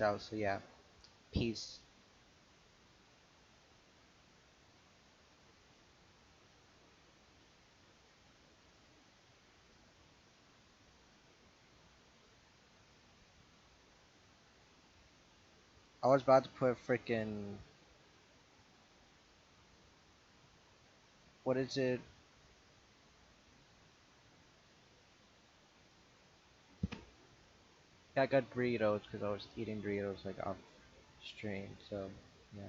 out. So yeah, peace. I was about to put freaking what is it? Yeah, I got Doritos because I was eating Doritos like off stream. So yeah,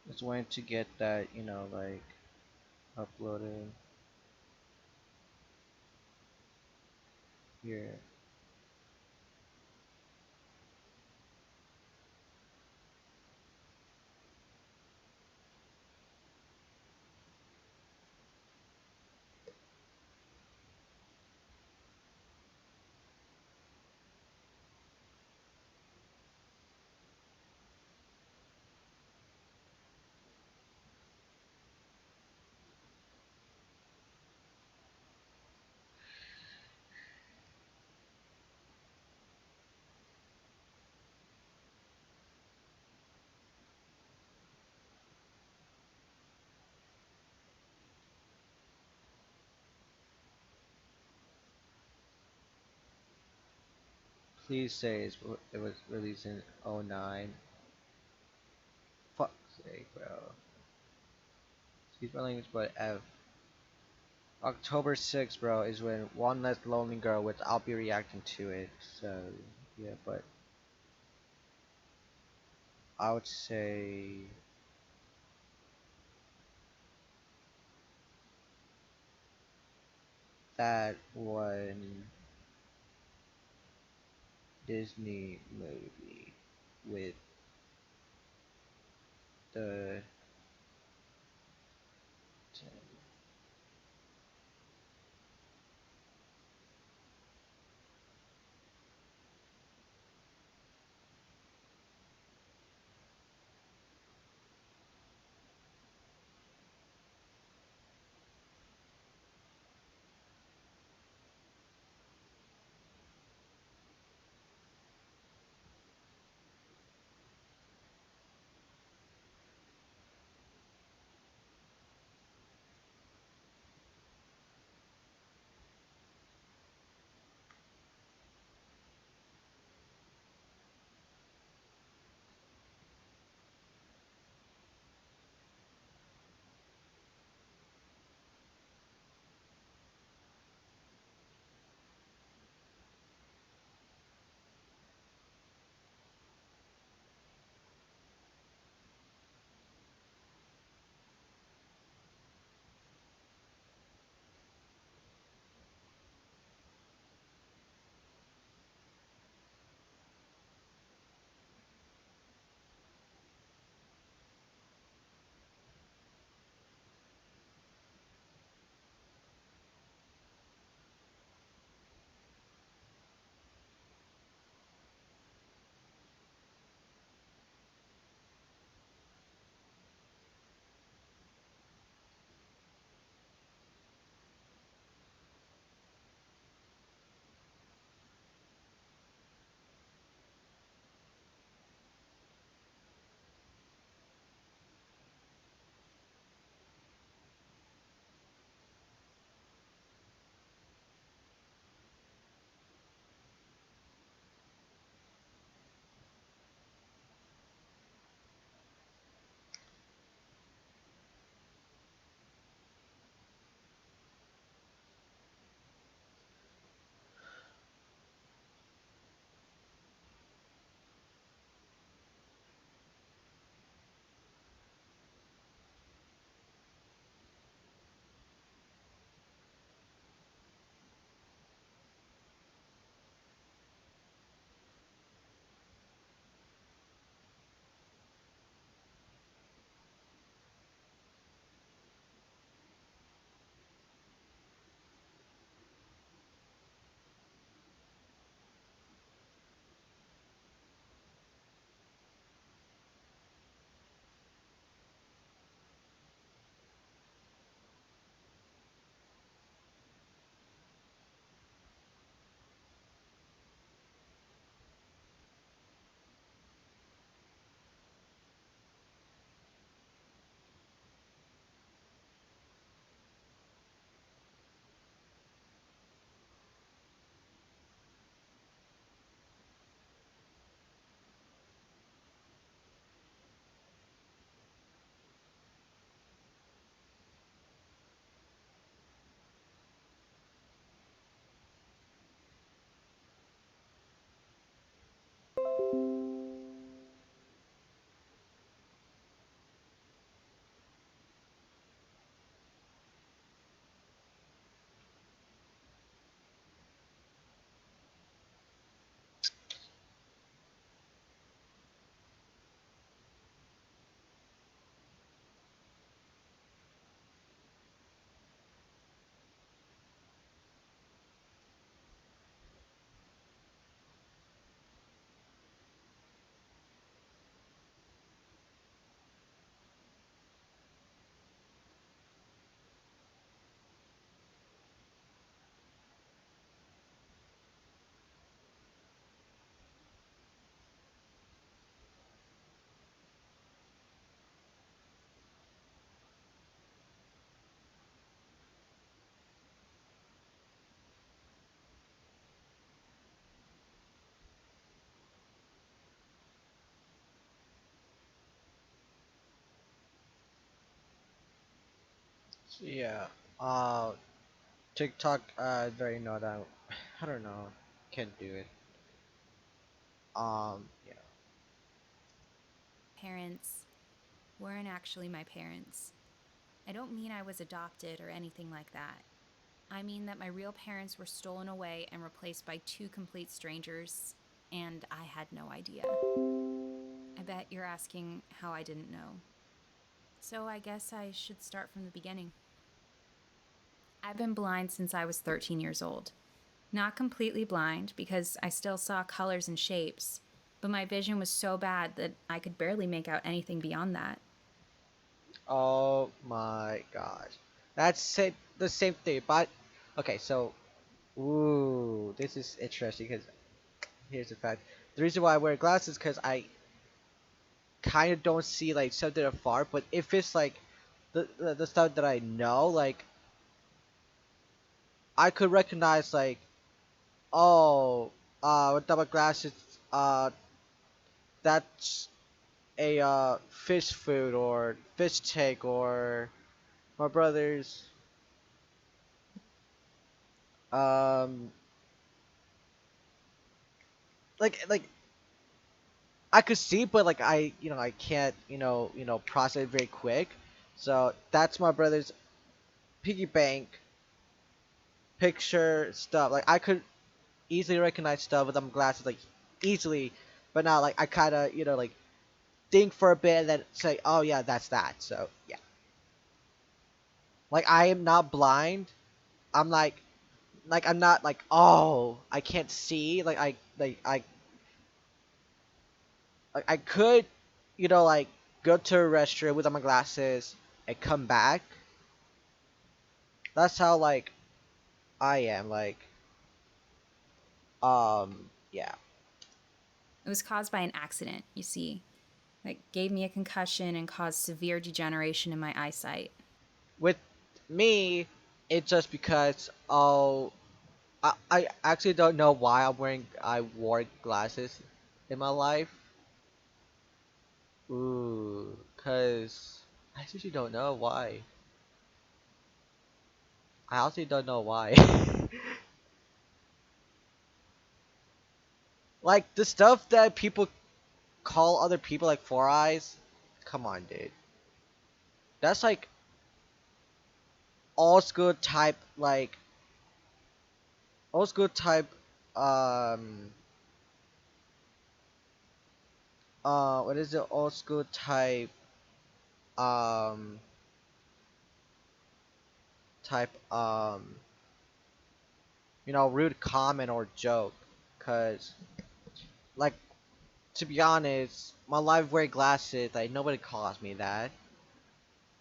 just wanted to get that like uploaded here. Please say it was released in '09. Fuck's sake, bro. Excuse my language, but F. October 6th, bro, is when One Less Lonely Girl, which I'll be reacting to it. So yeah, but I would say that one Disney movie with the Yeah. Uh, TikTok. Very not. I don't know. Can't do it. Yeah. Parents weren't actually my parents. I don't mean I was adopted or anything like that. I mean that my real parents were stolen away and replaced by two complete strangers, and I had no idea. I bet you're asking how I didn't know. So I guess I should start from the beginning. I've been blind since I was 13 years old. Not completely blind, because I still saw colors and shapes, but my vision was so bad that I could barely make out anything beyond that. Oh my gosh. The same thing. But okay. So, ooh, this is interesting because here's the fact. The reason why I wear glasses because I kind of don't see like something afar. But if it's like the stuff that I know, like I could recognize like, oh, without my glasses, uh, that's a fish food or fish tank or my brother's um like I could see, but like I can't process it very quick. So that's my brother's piggy bank picture stuff. Like I could easily recognize stuff with them glasses, like easily, but now like I kind of like think for a bit and then say, oh yeah, that's that. So yeah, like I am not blind. I'm like I'm not like, oh, I can't see. I could like go to a restroom without my glasses and come back. That's how like I am. Like yeah. It was caused by an accident, you see. That gave me a concussion and caused severe degeneration in my eyesight. With me, it's just because I actually don't know why I wore glasses in my life. Ooh, cause I actually don't know why. I honestly don't know why. Like the stuff that people call other people like four eyes. Come on, dude. That's like old school type old school type um what is it, old school type um type rude comment or joke, cuz like, to be honest, my life wearing glasses, like nobody calls me that,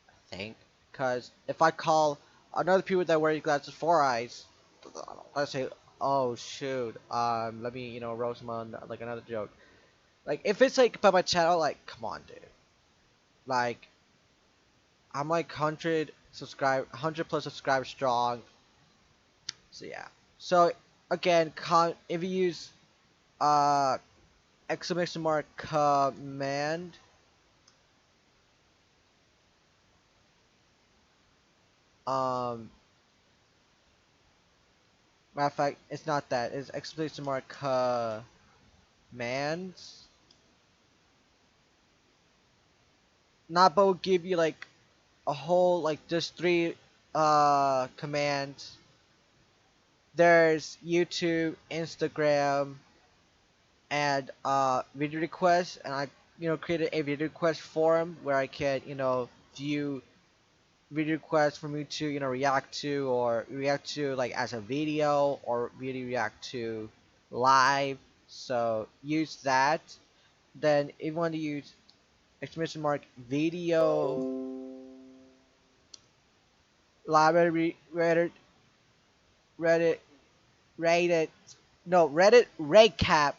I think. Cuz if I call another people that wear glasses four eyes, I say, oh shoot, let me roast them on like another joke. Like if it's like by my channel, like come on, dude. Like I'm like 100 plus subscribers strong. So yeah. So again, if you use uh exclamation mark command, um matter of fact, it's not that. It's exclamation mark commands. Not, but will give you like a whole like just three commands. There's YouTube, Instagram, and video requests, and I created a video request forum where I can view video requests for me to react to, or react to like as a video, or really react to live. So use that. Then if you want to use exclamation mark video library, Reddit Reddit no Reddit recap.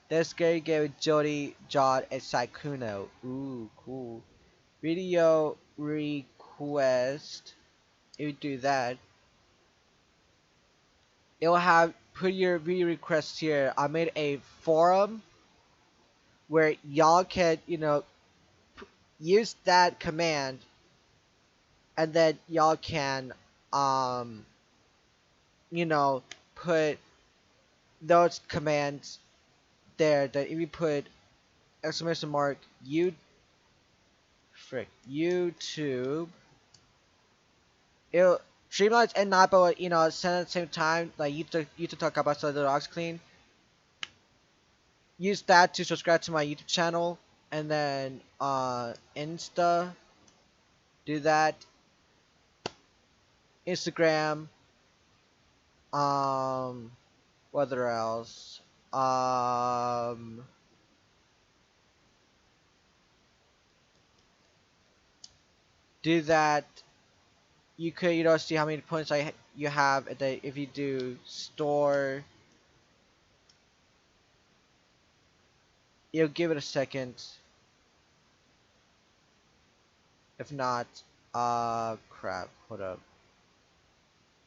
This guy gave Jody, John, and Saikuno. Ooh, cool. Video request. If you do that, it will have put your video request here. I made a forum where y'all can use that command and then y'all can um you know put those commands there. That if you put exclamation mark YouTube, it'll Streamlabs and not, but send at the same time. Like you to talk about so the dogs clean. Use that to subscribe to my YouTube channel, and then Insta, do that. Instagram, um, what else? Um, do that. You could see how many points you have. And then if you do store, you'll give it a second. If not, crap. Hold up.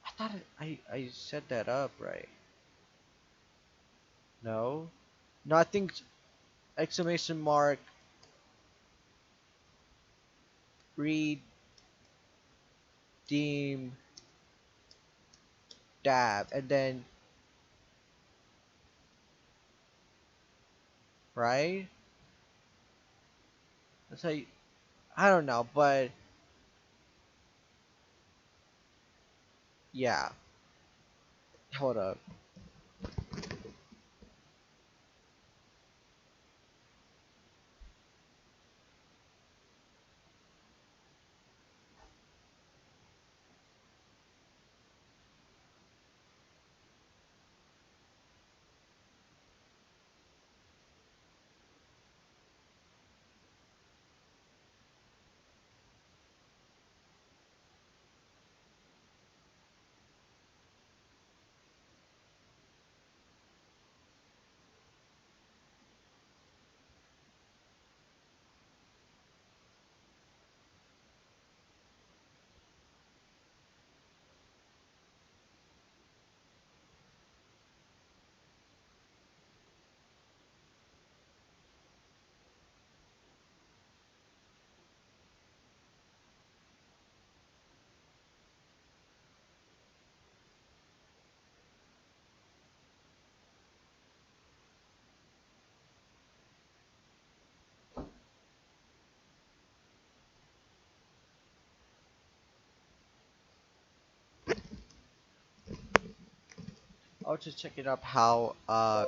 I thought I set that up right. No, no. I think exclamation mark redeem dab, and then right. That's how you, I don't know, but yeah. Hold up. I was just checking up how I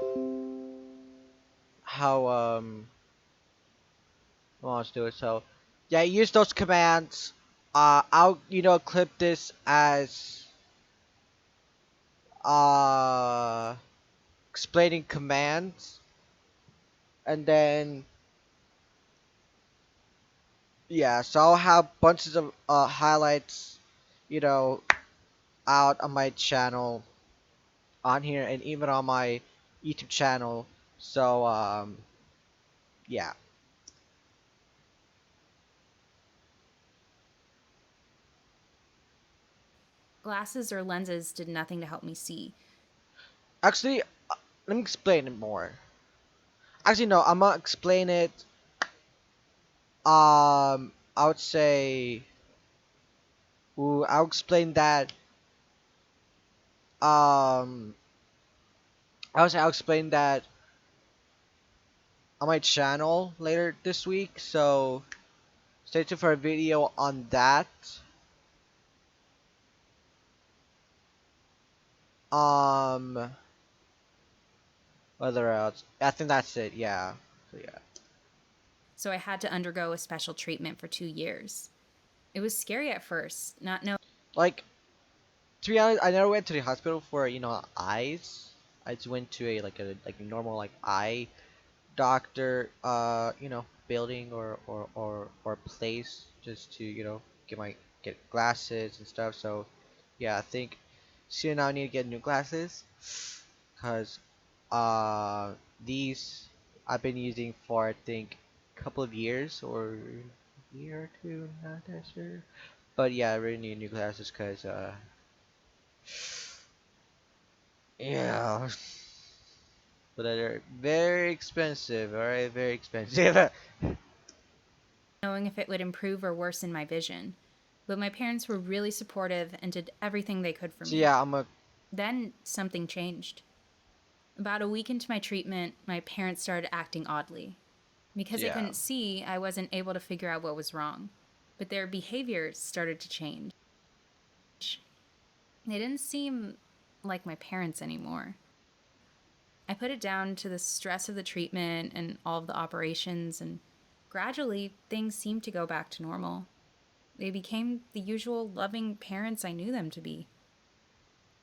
want to do it. So yeah, use those commands. I'll clip this as uh explaining commands, and then yeah, so I'll have bunches of highlights, you know, out on my channel on here and even on my YouTube channel. So yeah. Glasses or lenses did nothing to help me see. Actually, let me explain it more. Actually, no, I'm gonna explain it. I would say, ooh, I'll explain that. Um, I'll explain that on my channel later this week. So stay tuned for a video on that. Um, whether else, I think that's it. Yeah. So yeah. So I had to undergo a special treatment for 2 years. It was scary at first, not knowing. Like, to be honest, I never went to the hospital for eyes. I just went to a normal like eye doctor, building or place just to get glasses and stuff. So yeah, I think soon I need to get new glasses because uh these I've been using for I think a couple of years or a year or two, not that sure. But yeah, I really need new glasses because yeah, but they're very expensive. All right, very expensive. Knowing if it would improve or worsen my vision. But my parents were really supportive and did everything they could for So me. yeah, I'm a Then something changed. About a week into my treatment, my parents started acting oddly. Because they yeah. couldn't see, I wasn't able to figure out what was wrong. But their behavior started to change. They didn't seem like my parents anymore. I put it down to the stress of the treatment and all of the operations, and gradually things seemed to go back to normal. They became the usual loving parents I knew them to be.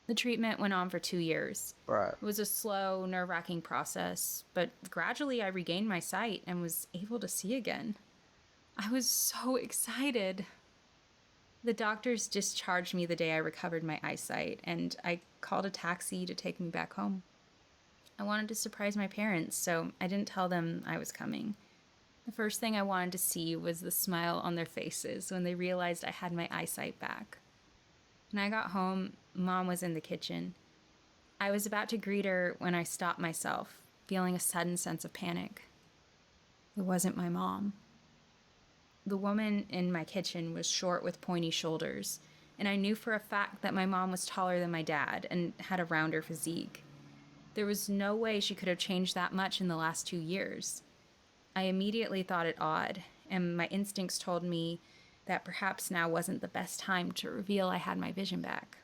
The treatment went on for 2 years. Right. It was a slow, nerve wracking process, but gradually I regained my sight and was able to see again. I was so excited. The doctors discharged me the day I recovered my eyesight, and I called a taxi to take me back home. I wanted to surprise my parents, so I didn't tell them I was coming. The first thing I wanted to see was the smile on their faces when they realized I had my eyesight back. When I got home, Mom was in the kitchen. I was about to greet her when I stopped myself, feeling a sudden sense of panic. It wasn't my mom. The woman in my kitchen was short with pointy shoulders, and I knew for a fact that my mom was taller than my dad and had a rounder physique. There was no way she could have changed that much in the last 2 years. I immediately thought it odd, and my instincts told me that perhaps now wasn't the best time to reveal I had my vision back.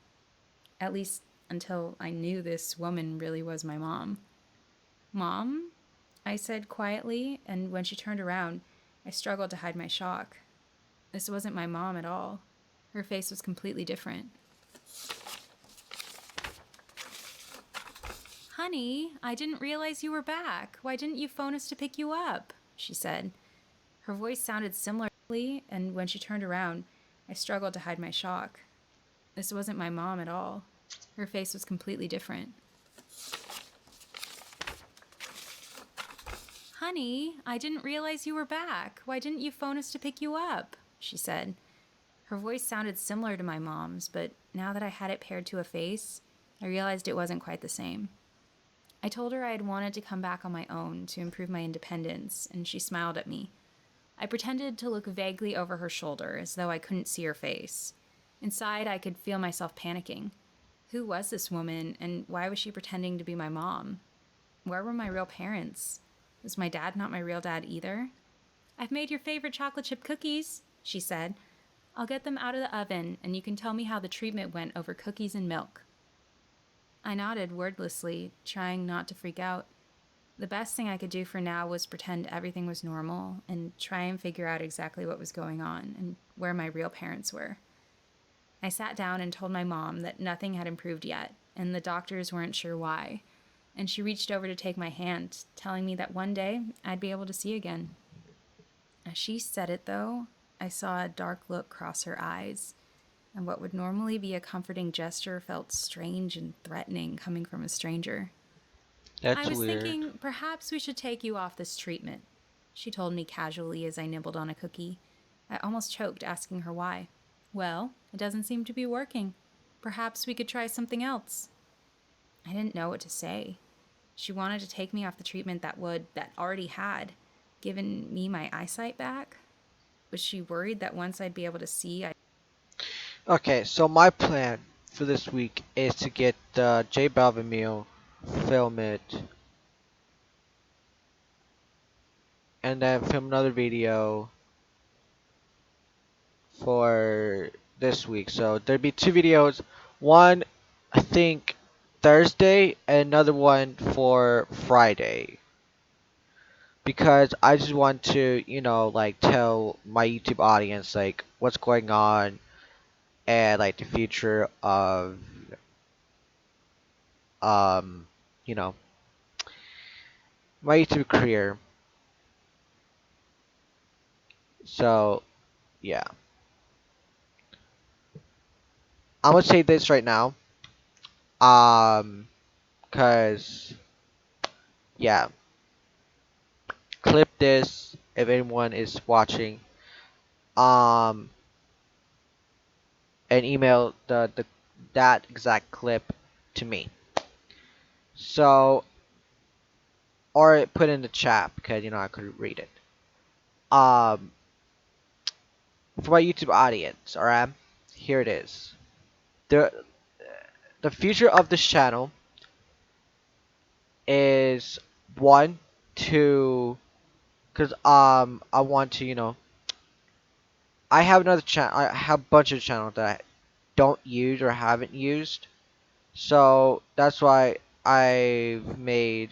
At least until I knew this woman really was my mom. Mom? I said quietly, and when she turned around, I struggled to hide my shock. This wasn't my mom at all. Her face was completely different. Honey, I didn't realize you were back. Why didn't you phone us to pick you up? She said. Her voice sounded similarly, and when she turned around, I struggled to hide my shock. This wasn't my mom at all. Her face was completely different. Honey, I didn't realize you were back. Why didn't you phone us to pick you up? She said. Her voice sounded similar to my mom's, but now that I had it paired to a face, I realized it wasn't quite the same. I told her I had wanted to come back on my own to improve my independence, and she smiled at me. I pretended to look vaguely over her shoulder, as though I couldn't see her face. Inside, I could feel myself panicking. Who was this woman, and why was she pretending to be my mom? Where were my real parents? Was my dad not my real dad either? I've made your favorite chocolate chip cookies, she said. I'll get them out of the oven, and you can tell me how the treatment went over cookies and milk. I nodded wordlessly, trying not to freak out. The best thing I could do for now was pretend everything was normal and try and figure out exactly what was going on and where my real parents were. I sat down and told my mom that nothing had improved yet, and the doctors weren't sure why. And she reached over to take my hand, telling me that one day I'd be able to see again. As she said it, though, I saw a dark look cross her eyes, and what would normally be a comforting gesture felt strange and threatening coming from a stranger. I That's was weird. thinking perhaps we should take you off this treatment, she told me casually as I nibbled on a cookie. I almost choked, asking her why. Well, it doesn't seem to be working. Perhaps we could try something else. I didn't know what to say. She wanted to take me off the treatment that already had given me my eyesight back. Was she worried that once I'd be able to see, Okay, so my plan for this week is to get J Balvin meal, film it, and then film another video for this week. So there'd be two videos. One, I think, Thursday, and another one for Friday. Because I just want to, like tell my YouTube audience like what's going on and like the future of um, you know, my YouTube career. So yeah, I'm gonna say this right now. Cause yeah, clip this if anyone is watching. Um, and email the that exact clip to me. So or put in the chat because I could read it. Um, for my YouTube audience. Alright, here it is. the The future of this channel is one to, cause I want to, I have another channel. I have a bunch of channels that I don't use or haven't used. So that's why I've made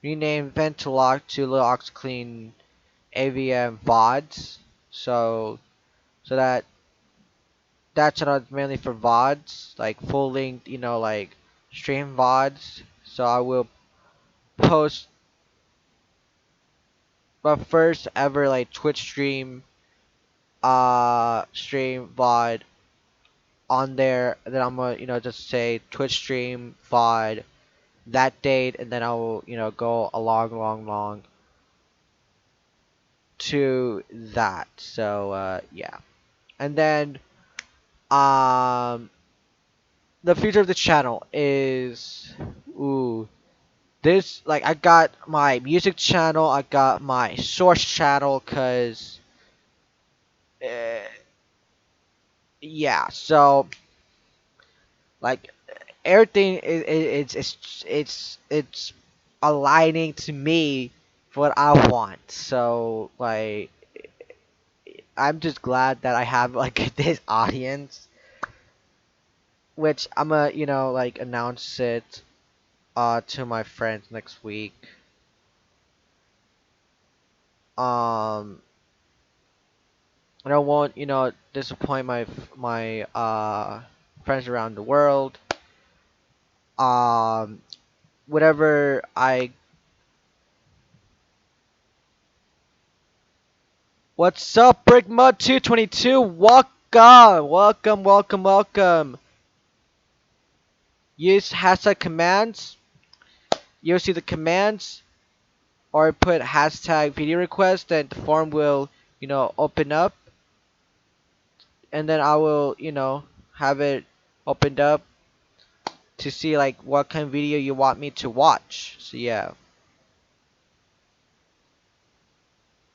renamed Ventalock to Little Ox Clean AVM VODs. So that channel is mainly for VODs, like full length, like stream VODs. So I will post my first ever like Twitch stream VOD on there. And then I'm gonna just say Twitch stream VOD that date, and then I will go along to that. So yeah, and then um the future of the channel is, ooh, this, like, I got my music channel, I got my source channel, cause uh, yeah, so like everything it's aligning to me for what I want. So like I'm just glad that I have like this audience, which I'm gonna like announce it to my friends next week. Um, and I won't disappoint my friends around the world. Um, whatever I What's up, Brickmud222? Welcome. Use hashtag commands. You'll see the commands, or put hashtag video request, and the form will, open up, and then I will, have it opened up to see like what kind of video you want me to watch. So yeah.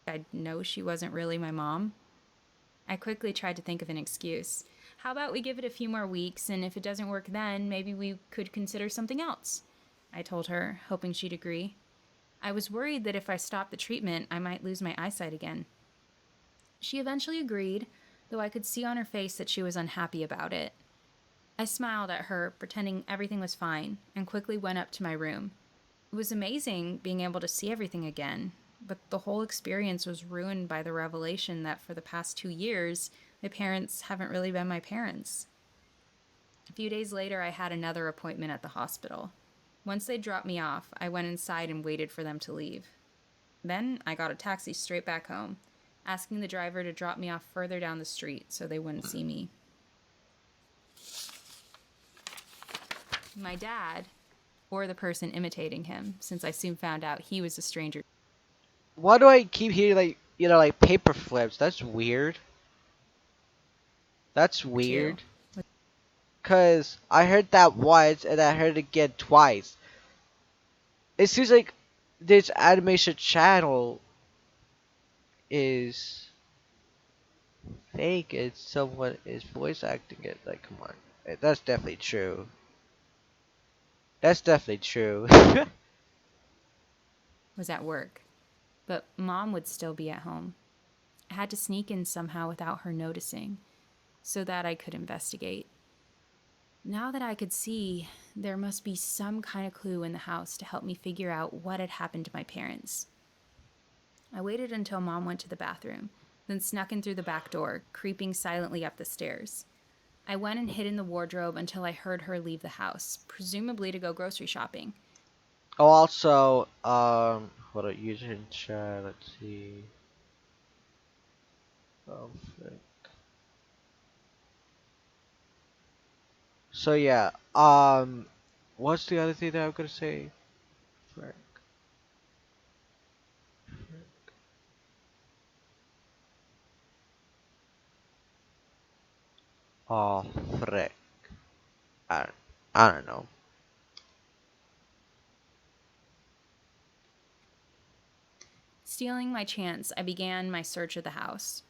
I'd know she wasn't really my mom. I quickly tried to think of an excuse. How about we give it a few more weeks, and if it doesn't work then, maybe we could consider something else? I told her, hoping she'd agree. I was worried that if I stopped the treatment, I might lose my eyesight again. She eventually agreed, though I could see on her face that she was unhappy about it. I smiled at her, pretending everything was fine, and quickly went up to my room. It was amazing being able to see everything again, but the whole experience was ruined by the revelation that for the past 2 years, my parents haven't really been my parents. A few days later, I had another appointment at the hospital. Once they dropped me off, I went inside and waited for them to leave. Then I got a taxi straight back home, asking the driver to drop me off further down the street so they wouldn't see me. My dad, or the person imitating him, since I soon found out he was a stranger. Why do I keep hearing like like paper flips? That's weird. That's Too. weird. Cause I heard that once and I heard it again twice. It seems like this animation channel is fake and someone is voice acting it. Like, come on. That's definitely true. That's definitely true. Was at work, but Mom would still be at home. I had to sneak in somehow without her noticing, so that I could investigate. Now that I could see, there must be some kind of clue in the house to help me figure out what had happened to my parents. I waited until Mom went to the bathroom, then snuck in through the back door, creeping silently up the stairs. I went and hid in the wardrobe until I heard her leave the house, presumably to go grocery shopping. Oh, also, hold on, user in chat, let's see. Oh, frick. So yeah, what's the other thing that I'm gonna say? Frick. Oh, frick. I, I don't know. Stealing my chance, I began my search of the house.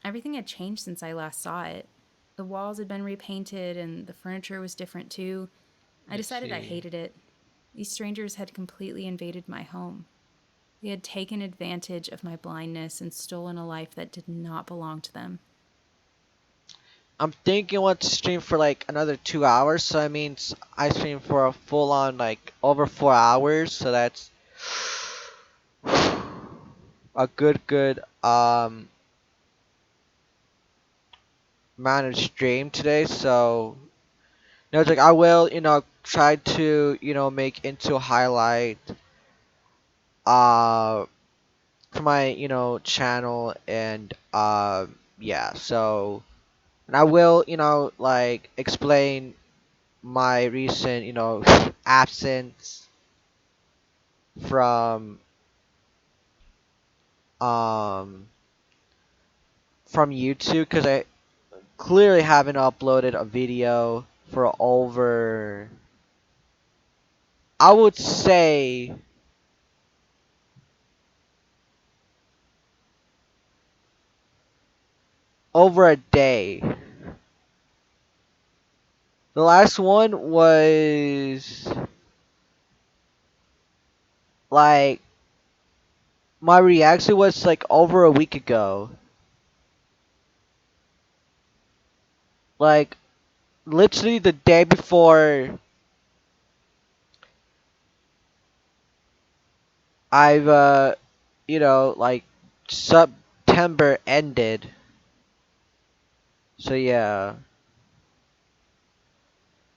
Everything had changed since I last saw it. The walls had been repainted and the furniture was different too. I I decided I see. hated it. These strangers had completely invaded my home. They had taken advantage of my blindness and stolen a life that did not belong to them. I'm thinking what to stream for like another 2 hours. So I mean, I stream for a full on like over 4 hours. So that's a good amount of stream today. So it's like I will try to make into a highlight uh for my channel and yeah. So and I will like explain my recent absence from um from YouTube because I clearly haven't uploaded a video for I would say over a day. The last one was like my reaction was like over a week ago. Like literally the day before I've like September ended. So yeah.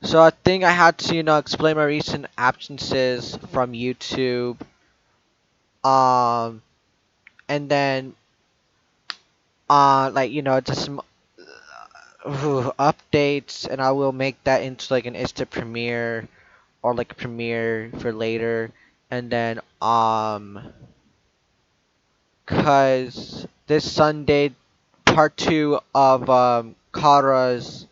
So I think I had to explain my recent absences from YouTube. Um and then like just some updates, and I will make that into like an instant premiere or like a premiere for later. And then cause this Sunday, part two of Kara's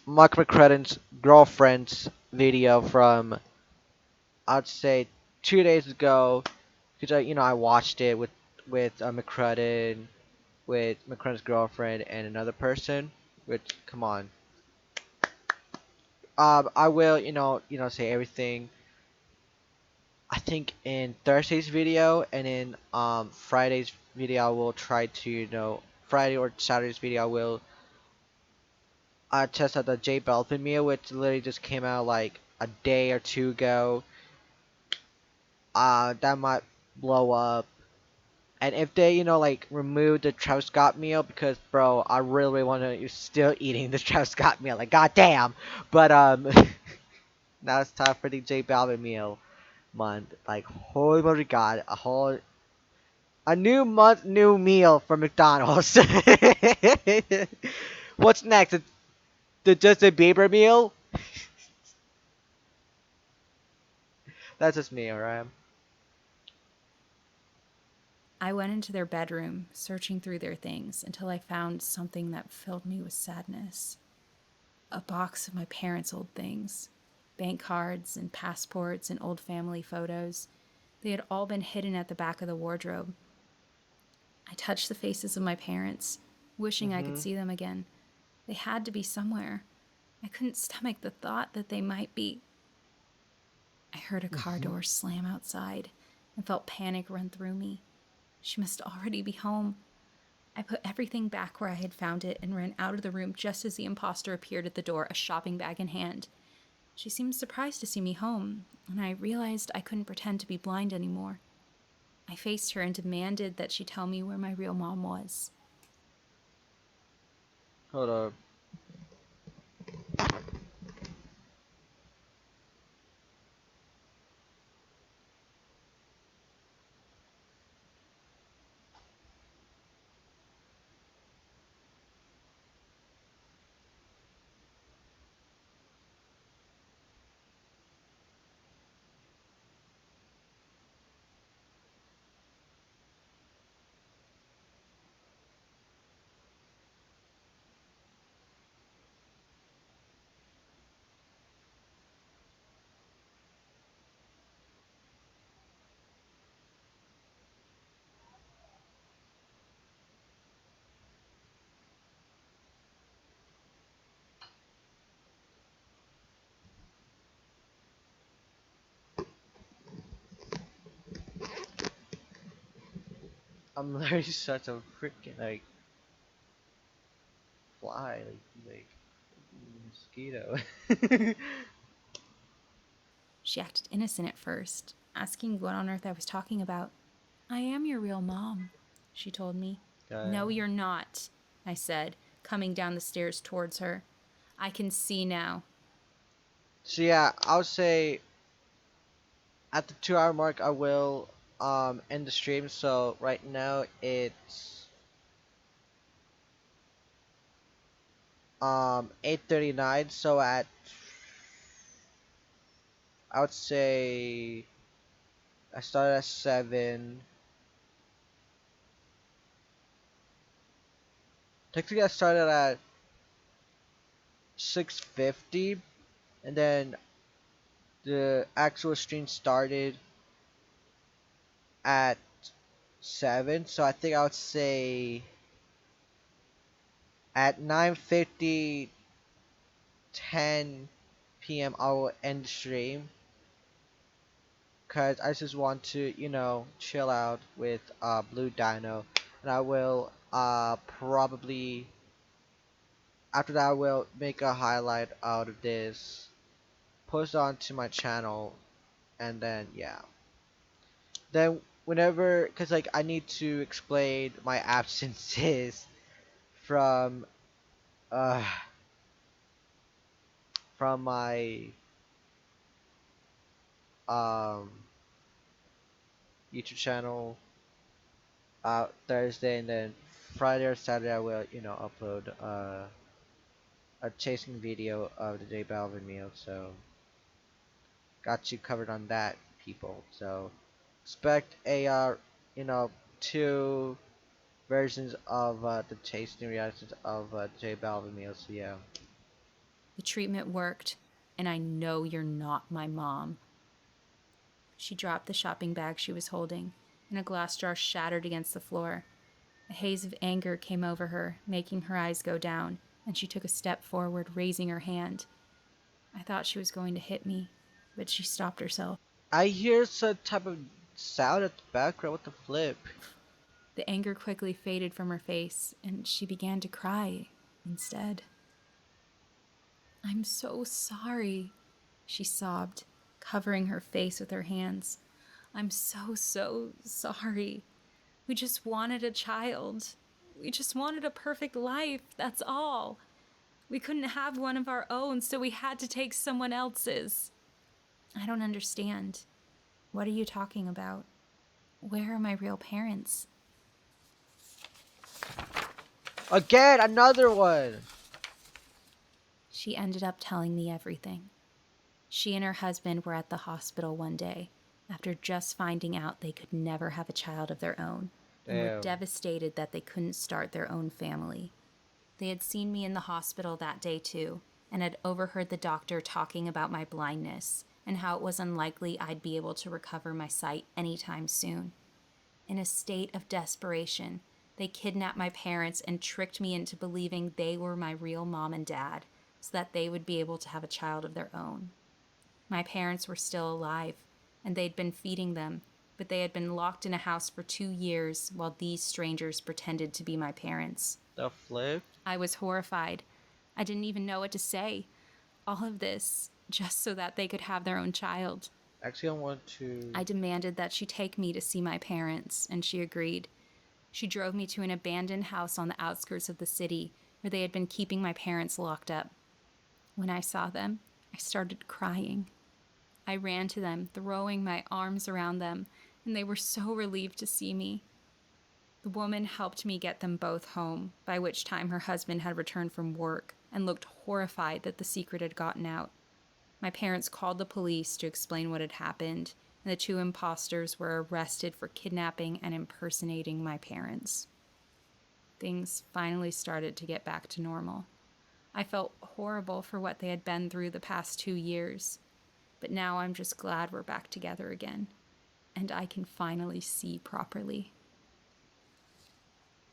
Mark McCrudden's girlfriend's video from I'd say 2 days ago, because I watched it with McCrudden, with McCrudden's girlfriend and another person. Which come on, I will say everything. I think in Thursday's video and in Friday's video I will try to Friday or Saturday's video I will test out the J Balvin meal, which literally just came out like a day or two ago. That might blow up. And if they like remove the Travis Scott meal, because bro, I really want to you're still eating the Travis Scott meal, like goddamn. But now it's time for the J Balvin meal month. Like holy my god, a new month, new meal from McDonald's. What's next? The Justin Bieber meal? That's just me, alright? I went into their bedroom, searching through their things until I found something that filled me with sadness. A box of my parents' old things, bank cards and passports and old family photos. They had all been hidden at the back of the wardrobe. I touched the faces of my parents, wishing I could Mm-hmm. see them again. They had to be somewhere. I couldn't stomach the thought that they might be. I heard a car Mm-hmm. door slam outside and felt panic run through me. She must already be home. I put everything back where I had found it and ran out of the room just as the imposter appeared at the door, a shopping bag in hand. She seemed surprised to see me home, and I realized I couldn't pretend to be blind anymore. I faced her and demanded that she tell me where my real mom was. Hold up. I'm literally such a freaking like fly, like mosquito. She acted innocent at first, asking what on earth I was talking about. I am your real mom, she told me. uh, No, you're not, I said, coming down the stairs towards her. I can see now. so yeah, I would say at the 2 hour mark I will end the stream. So right now it's 8:39. So at I would say I started at 7. Technically I started at 6:50, and then the actual stream started at 7. So I think I would say at 9:50, 10 p.m. I will end the stream because I just want to, chill out with Blue Dino, and I will probably after that I will make a highlight out of this, post it onto my channel, and then yeah. Then whenever, cause like I need to explain my absences from uh from my um YouTube channel Thursday, and then Friday or Saturday I will, upload a chasing video of the J Balvin meal. So got you covered on that, people. So expect a two versions of the tasting reactions of J Balvin meal. So yeah. The treatment worked, and I know you're not my mom. She dropped the shopping bag she was holding, and a glass jar shattered against the floor. A haze of anger came over her, making her eyes go down, and she took a step forward, raising her hand. I thought she was going to hit me, but she stopped herself. I hear some type of sound at the background. What the flip? The anger quickly faded from her face, and she began to cry instead. I'm so sorry, she sobbed, covering her face with her hands. I'm so sorry. We just wanted a child. We just wanted a perfect life, that's all. We couldn't have one of our own, so we had to take someone else's. I don't understand. What are you talking about? Where are my real parents? Again, another one. She ended up telling me everything. She and her husband were at the hospital one day after just finding out they could never have a child of their own, and were Damn. devastated that they couldn't start their own family. They had seen me in the hospital that day too, and had overheard the doctor talking about my blindness and how it was unlikely I'd be able to recover my sight anytime soon. In a state of desperation, they kidnapped my parents and tricked me into believing they were my real mom and dad so that they would be able to have a child of their own. My parents were still alive, and they'd been feeding them, but they had been locked in a house for 2 years while these strangers pretended to be my parents. The flip. I was horrified. I didn't even know what to say. All of this just so that they could have their own child. Actually, I want to. I demanded that she take me to see my parents, and she agreed. She drove me to an abandoned house on the outskirts of the city where they had been keeping my parents locked up. When I saw them, I started crying. I ran to them, throwing my arms around them, and they were so relieved to see me. The woman helped me get them both home, by which time her husband had returned from work and looked horrified that the secret had gotten out. My parents called the police to explain what had happened, and the two imposters were arrested for kidnapping and impersonating my parents. Things finally started to get back to normal. I felt horrible for what they had been through the past 2 years, but now I'm just glad we're back together again, and I can finally see properly.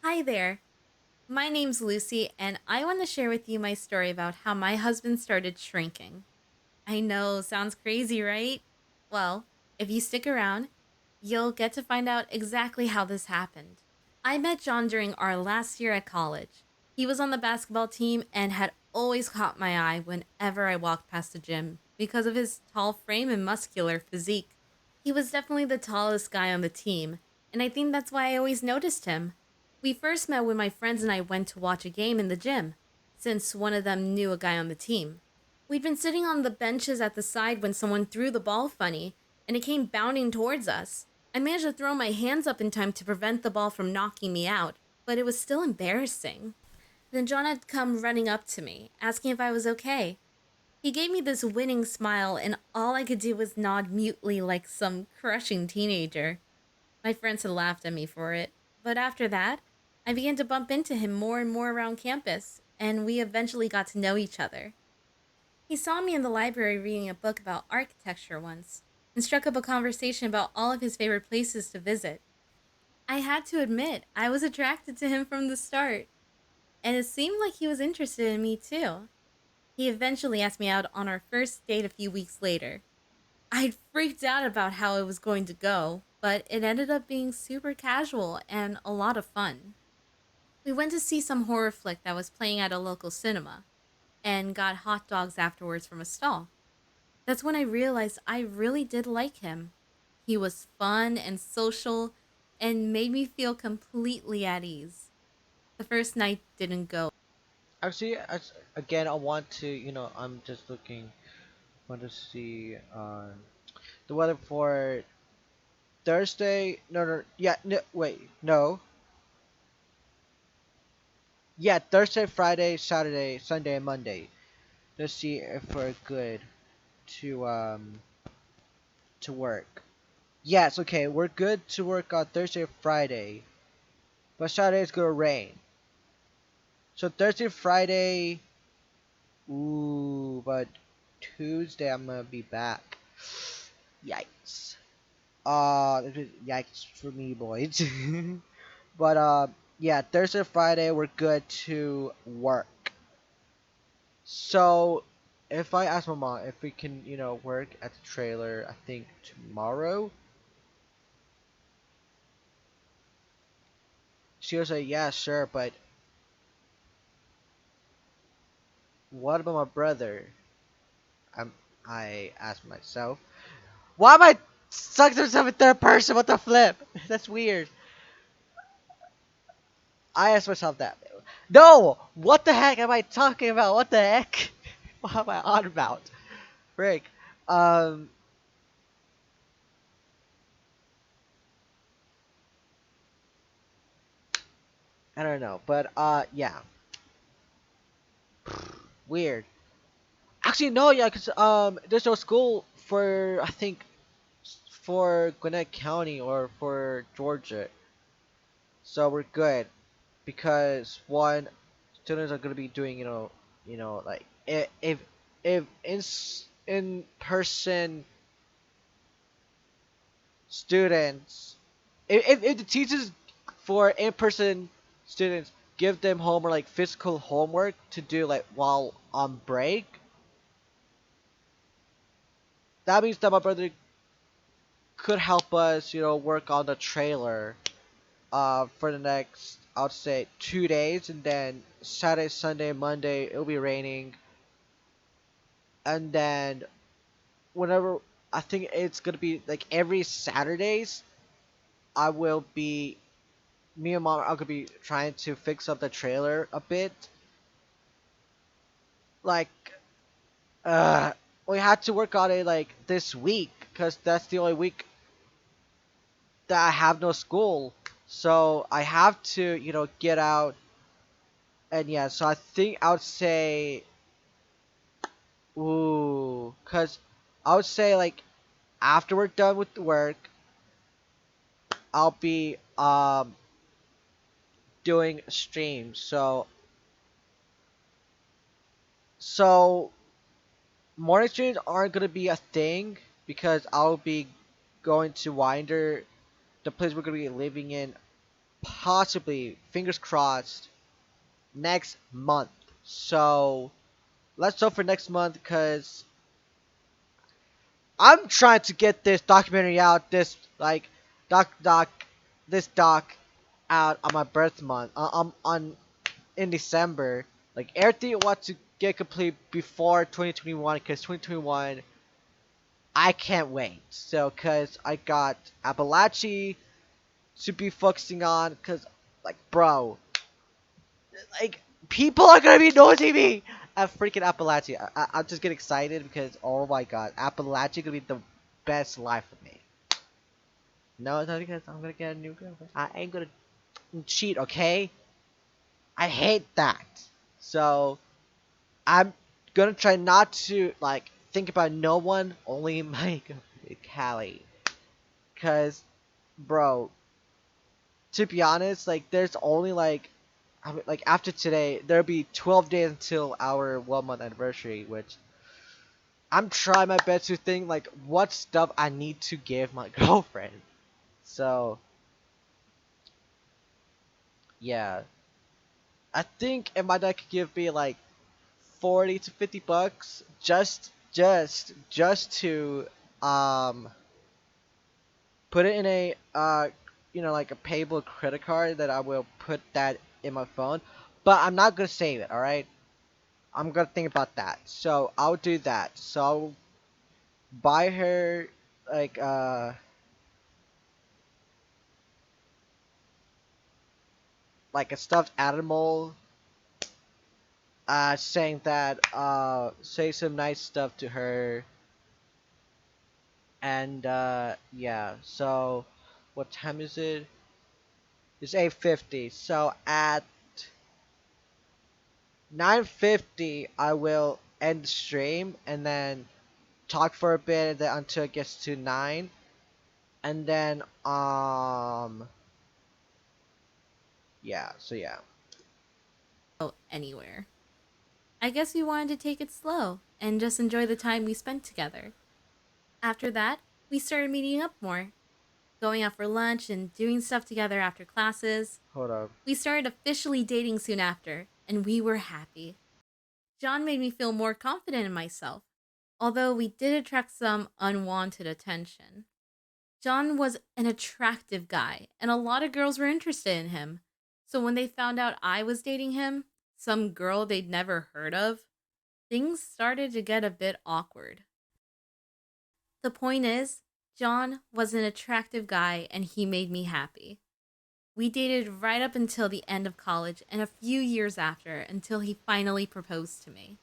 Hi there. My name's Lucy, and I want to share with you my story about how my husband started shrinking. I know, sounds crazy, right? Well, if you stick around, you'll get to find out exactly how this happened. I met John during our last year at college. He was on the basketball team and had always caught my eye whenever I walked past the gym because of his tall frame and muscular physique. He was definitely the tallest guy on the team, and I think that's why I always noticed him. We first met when my friends and I went to watch a game in the gym, since one of them knew a guy on the team. We'd been sitting on the benches at the side when someone threw the ball funny, and it came bounding towards us. I managed to throw my hands up in time to prevent the ball from knocking me out, but it was still embarrassing. Then John had come running up to me, asking if I was okay. He gave me this winning smile, and all I could do was nod mutely like some crushing teenager. My friends had laughed at me for it, but after that, I began to bump into him more and more around campus, and we eventually got to know each other. He saw me in the library reading a book about architecture once, and struck up a conversation about all of his favorite places to visit. I had to admit, I was attracted to him from the start, and it seemed like he was interested in me too. He eventually asked me out on our first date a few weeks later. I'd freaked out about how it was going to go, but it ended up being super casual and a lot of fun. We went to see some horror flick that was playing at a local cinema, and got hot dogs afterwards from a stall. That's when I realized I really did like him. He was fun and social and made me feel completely at ease. The first night didn't go. Actually, again, I want to, I'm just looking, want to see the weather for Thursday. No, no, yeah, no, wait, no, yeah, Thursday, Friday, Saturday, Sunday, and Monday. Let's see if we're good to work. Yes, okay, we're good to work on Thursday, Friday, but Saturday is gonna rain. So Thursday, Friday, ooh, but Tuesday I'm gonna be back. Yikes. Yikes for me, boys. But yeah, Thursday, Friday we're good to work. So if I ask my mom if we can, work at the trailer, I think tomorrow, she'll say yeah, sure. But what about my brother? I'm. I ask myself, why am I sucking myself in third person? What the flip? That's weird. I ask myself that. No! What the heck am I talking about? What the heck? What am I on about? Frick. Um, I don't know, but yeah, weird. Actually, no, yeah, cause there's no school for I think for Gwinnett County or for Georgia, so we're good because one, students are gonna be doing like if in person students if the teachers for in-person students give them home or like physical homework to do like while on break, that means that my brother could help us, work on the trailer for the next, I would say, 2 days, and then Saturday, Sunday, Monday it'll be raining, and then whenever I think it's gonna be like every Saturdays, I will be me and mom are gonna be trying to fix up the trailer a bit. Like, uh, we had to work on it like this week because that's the only week that I have no school. So I have to, get out. And yeah, so I think I would say, ooh, because I would say like after we're done with the work, I'll be doing streams. So morning streams aren't gonna be a thing because I'll be going to Winder, the place we're gonna be living in, possibly fingers crossed next month. So let's hope for next month because I'm trying to get this documentary out. This like doc this doc out on my birth month, on in December. Like everything I want to get complete before 2021, because 2021 I can't wait. So, cause I got Appalachia to be focusing on, cause like bro, like people are gonna be noticing me at freaking Appalachia. I'm just getting excited because oh my god, Appalachia gonna be the best life for me. No, it's not because I'm gonna get a new girlfriend. I ain't gonna cheat, okay? I hate that. So I'm gonna try not to like think about no one, only my girlfriend, Callie. Cause, bro, to be honest, like there's only like, I mean, like after today, there'll be 12 days until our 1 month anniversary, which I'm trying my best to think like what stuff I need to give my girlfriend. So yeah, I think it might could give me like 40 to 50 bucks just to um put it in a like a payable credit card that I will put that in my phone, but I'm not gonna save it. All right, I'm gonna think about that. So I'll do that. So I'll buy her like like a stuffed animal, saying that say some nice stuff to her, and yeah. So what time is it? It's 8:50. So at 9:50 I will end the stream and then talk for a bit and then until it gets to 9, and then yeah, so yeah. Go anywhere. I guess we wanted to take it slow and just enjoy the time we spent together. After that, we started meeting up more, going out for lunch and doing stuff together after classes. Hold up. We started officially dating soon after, and we were happy. John made me feel more confident in myself, although we did attract some unwanted attention. John was an attractive guy, and a lot of girls were interested in him. So when they found out I was dating him, some girl they'd never heard of, things started to get a bit awkward. The point is, John was an attractive guy and he made me happy. We dated right up until the end of college and a few years after until he finally proposed to me.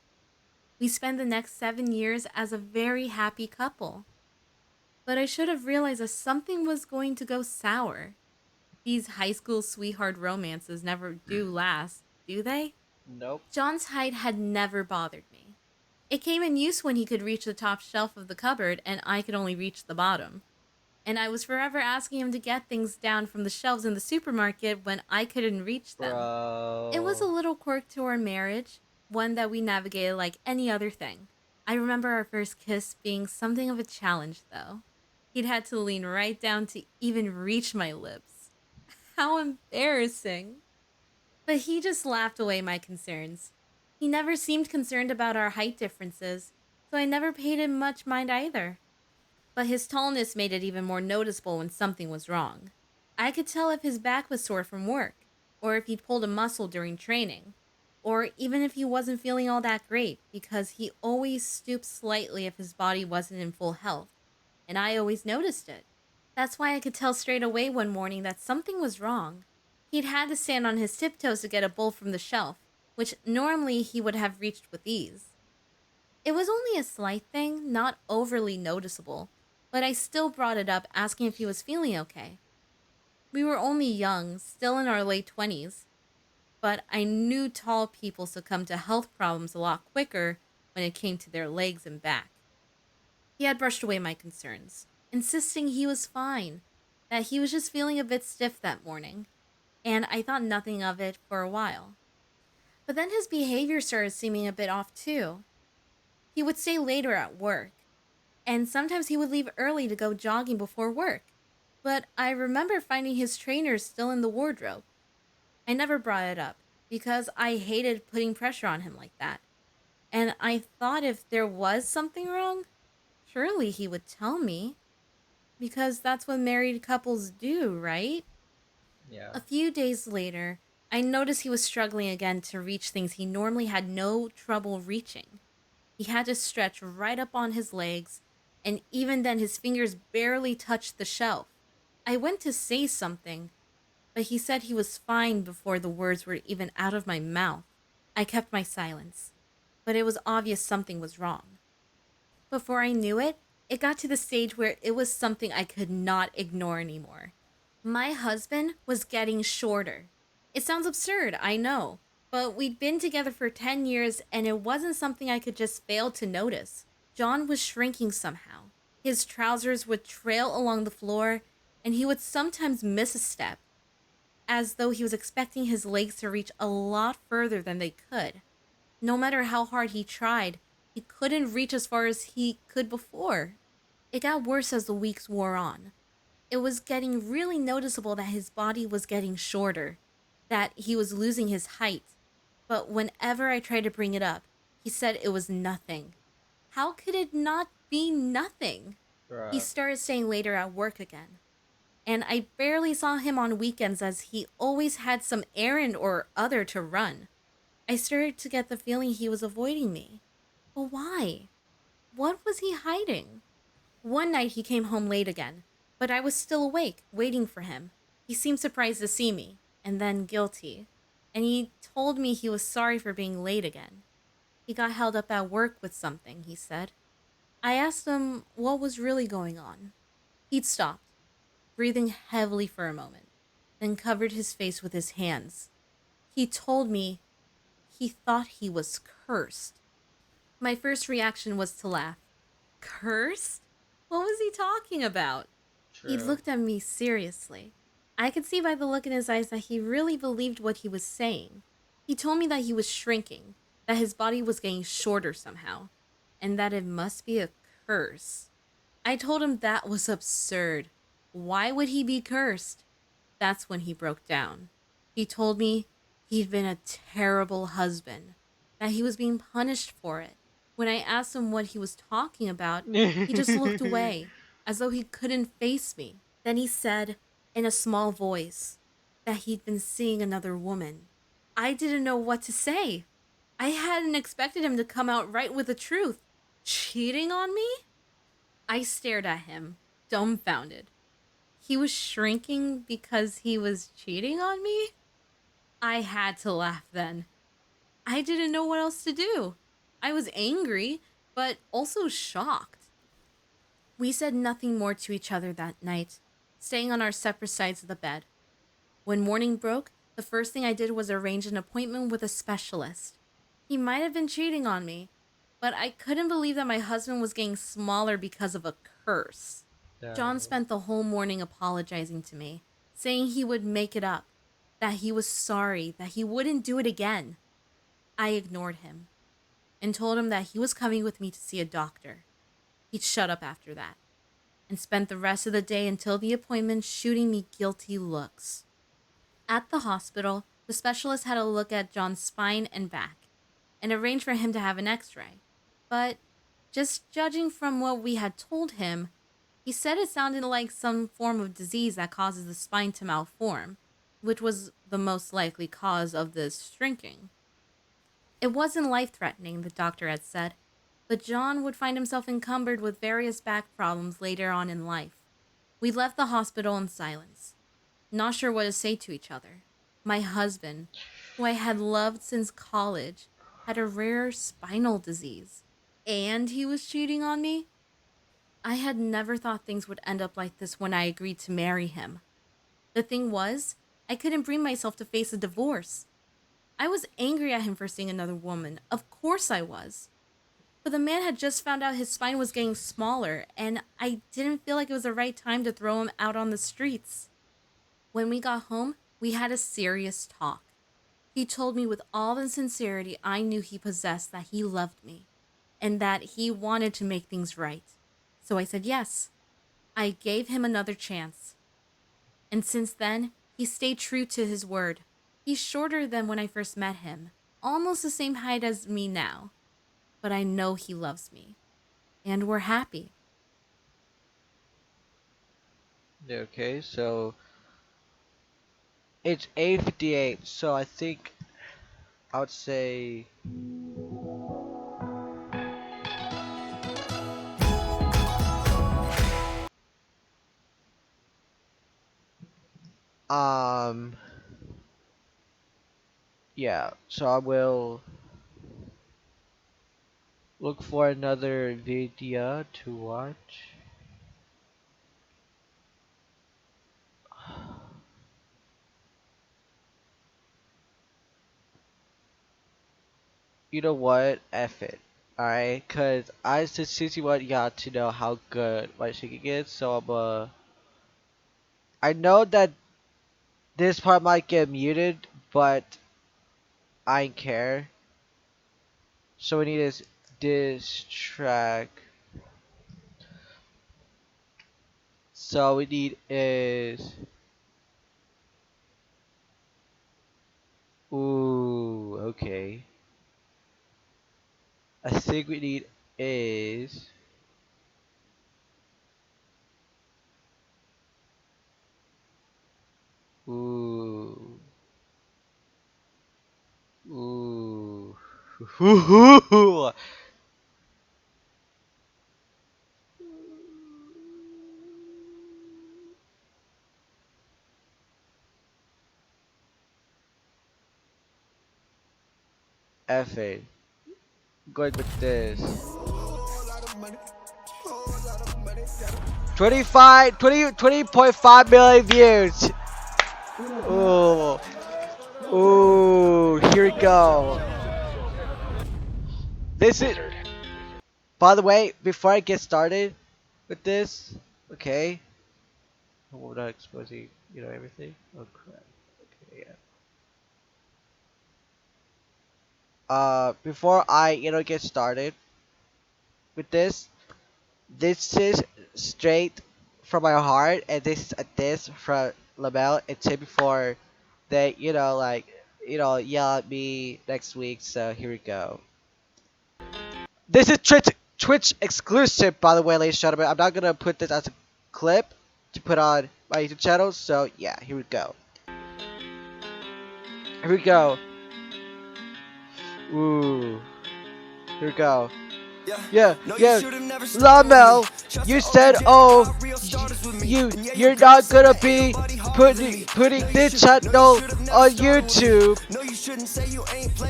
We spent the next 7 years as a very happy couple. But I should have realized that something was going to go sour. These high school sweetheart romances never do last, do they? Nope. John's height had never bothered me. It came in use when he could reach the top shelf of the cupboard and I could only reach the bottom. And I was forever asking him to get things down from the shelves in the supermarket when I couldn't reach them. It was a Bro. little quirk to our marriage, one that we navigated like any other thing. I remember our first kiss being something of a challenge, though. He'd had to lean right down to even reach my lips. How embarrassing. But he just laughed away my concerns. He never seemed concerned about our height differences, so I never paid him much mind either. But his tallness made it even more noticeable when something was wrong. I could tell if his back was sore from work, or if he'd pulled a muscle during training, or even if he wasn't feeling all that great, because he always stooped slightly if his body wasn't in full health, and I always noticed it. That's why I could tell straight away one morning that something was wrong. He'd had to stand on his tiptoes to get a bowl from the shelf, which normally he would have reached with ease. It was only a slight thing, not overly noticeable, but I still brought it up asking if he was feeling okay. We were only young, still in our late 20s, but I knew tall people succumb to health problems a lot quicker when it came to their legs and back. He had brushed away my concerns, insisting he was fine, that he was just feeling a bit stiff that morning, and I thought nothing of it for a while. But then his behavior started seeming a bit off too. He would stay later at work, and sometimes he would leave early to go jogging before work. But I remember finding his trainers still in the wardrobe. I never brought it up because I hated putting pressure on him like that. And I thought if there was something wrong, surely he would tell me. Because that's what married couples do, right? Yeah. A few days later, I noticed he was struggling again to reach things he normally had no trouble reaching. He had to stretch right up on his legs, and even then, his fingers barely touched the shelf. I went to say something, but he said he was fine before the words were even out of my mouth. I kept my silence, but it was obvious something was wrong. Before I knew it, it got to the stage where it was something I could not ignore anymore. My husband was getting shorter. It sounds absurd, I know, but we'd been together for 10 years and it wasn't something I could just fail to notice. John was shrinking somehow. His trousers would trail along the floor and he would sometimes miss a step, as though he was expecting his legs to reach a lot further than they could. No matter how hard he tried, he couldn't reach as far as he could before. It got worse as the weeks wore on. It was getting really noticeable that his body was getting shorter, that he was losing his height. But whenever I tried to bring it up, he said it was nothing. How could it not be nothing? He Bruh. started staying later at work again, and I barely saw him on weekends as he always had some errand or other to run. I started to get the feeling he was avoiding me. But why? What was he hiding? One night he came home late again, but I was still awake, waiting for him. He seemed surprised to see me, and then guilty. And he told me he was sorry for being late again. He got held up at work with something, he said. I asked him what was really going on. He'd stopped, breathing heavily for a moment, then covered his face with his hands. He told me he thought he was cursed. My first reaction was to laugh. Cursed? What was he talking about? He True. looked at me seriously. I could see by the look in his eyes that he really believed what he was saying. He told me that he was shrinking, that his body was getting shorter somehow, and that it must be a curse. I told him that was absurd. Why would he be cursed? That's when he broke down. He told me he'd been a terrible husband, that he was being punished for it. When I asked him what he was talking about, he just looked away, as though he couldn't face me. Then he said, in a small voice, that he'd been seeing another woman. I didn't know what to say. I hadn't expected him to come out right with the truth. Cheating on me? I stared at him, dumbfounded. He was shrinking because he was cheating on me? I had to laugh then. I didn't know what else to do. I was angry, but also shocked. We said nothing more to each other that night, staying on our separate sides of the bed. When morning broke, the first thing I did was arrange an appointment with a specialist. He might have been cheating on me, but I couldn't believe that my husband was getting smaller because of a curse. John Damn. spent the whole morning apologizing to me, saying he would make it up, that he was sorry, that he wouldn't do it again. I ignored him and told him that he was coming with me to see a doctor. He'd shut up after that and spent the rest of the day until the appointment shooting me guilty looks. At the hospital, the specialist had a look at John's spine and back and arranged for him to have an x ray. But just judging from what we had told him, he said it sounded like some form of disease that causes the spine to malform, which was the most likely cause of this shrinking. It wasn't life threatening, the doctor had said, but John would find himself encumbered with various back problems later on in life. We left the hospital in silence, not sure what to say to each other. My husband, who I had loved since college, had a rare spinal disease, and he was cheating on me. I had never thought things would end up like this when I agreed to marry him. The thing was, I couldn't bring myself to face a divorce. I was angry at him for seeing another woman. Of course I was. But the man had just found out his spine was getting smaller, and I didn't feel like it was the right time to throw him out on the streets. When we got home, we had a serious talk. He told me with all the sincerity I knew he possessed that he loved me, and that he wanted to make things right. So I said yes. I gave him another chance. And since then, he stayed true to his word. He's shorter than when I first met him, almost the same height as me now. But I know he loves me, and we're happy. Yeah, okay, so It's 8:58, so I think I would say um yeah, so I will look for another video to watch. You know what? F it. Alright, cause I sincerely want y'all to know how good my singing is, so I know that this part might get muted, but I don't care. So we need this track. So we need is ooh, okay. I think we need is ooh, ooh. F it. Going with this. 20.5 million views. Ooh. Ooh, here we go. This is, by the way, before I get started with this, okay, we're not exposing, everything. Oh crap. Okay, yeah. Before I, get started with this is straight from my heart, and this is a diss from Lamel. It's him before they, yell at me next week. So here we go. This is Twitch exclusive, by the way, ladies and gentlemen. I'm not gonna put this as a clip to put on my YouTube channel. So yeah, here we go. Here we go. Ooh. Here we go. Yeah. Lamel, you said, oh, you're not gonna be putting this channel on YouTube.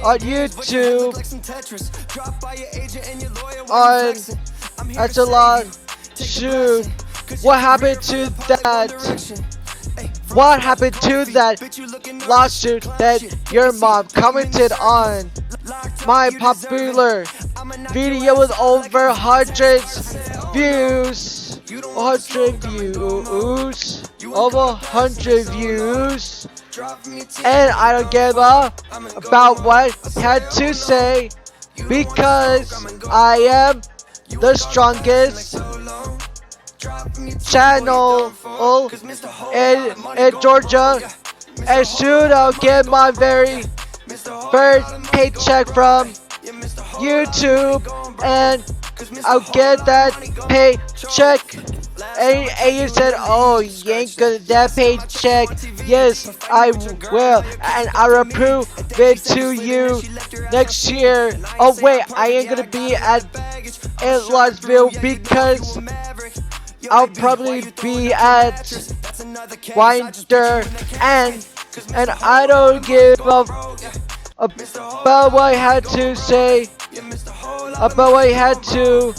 On YouTube. On Echelon. Shoot. What happened to that? What happened to that lawsuit that your mom commented on? My popular video with over hundreds views. 100 views. Over 100 views. And I don't give up about what I had to say because I am the strongest channel in Georgia, and soon I'll get my very first paycheck from YouTube, and I'll get that paycheck. And you said, oh, you ain't gonna that paycheck. Yes, I will, and I'll approve it to you next year. Oh wait, I ain't gonna be in Lawrenceville because I'll probably be at Winder, and I don't give up about what I had to say, about what I had to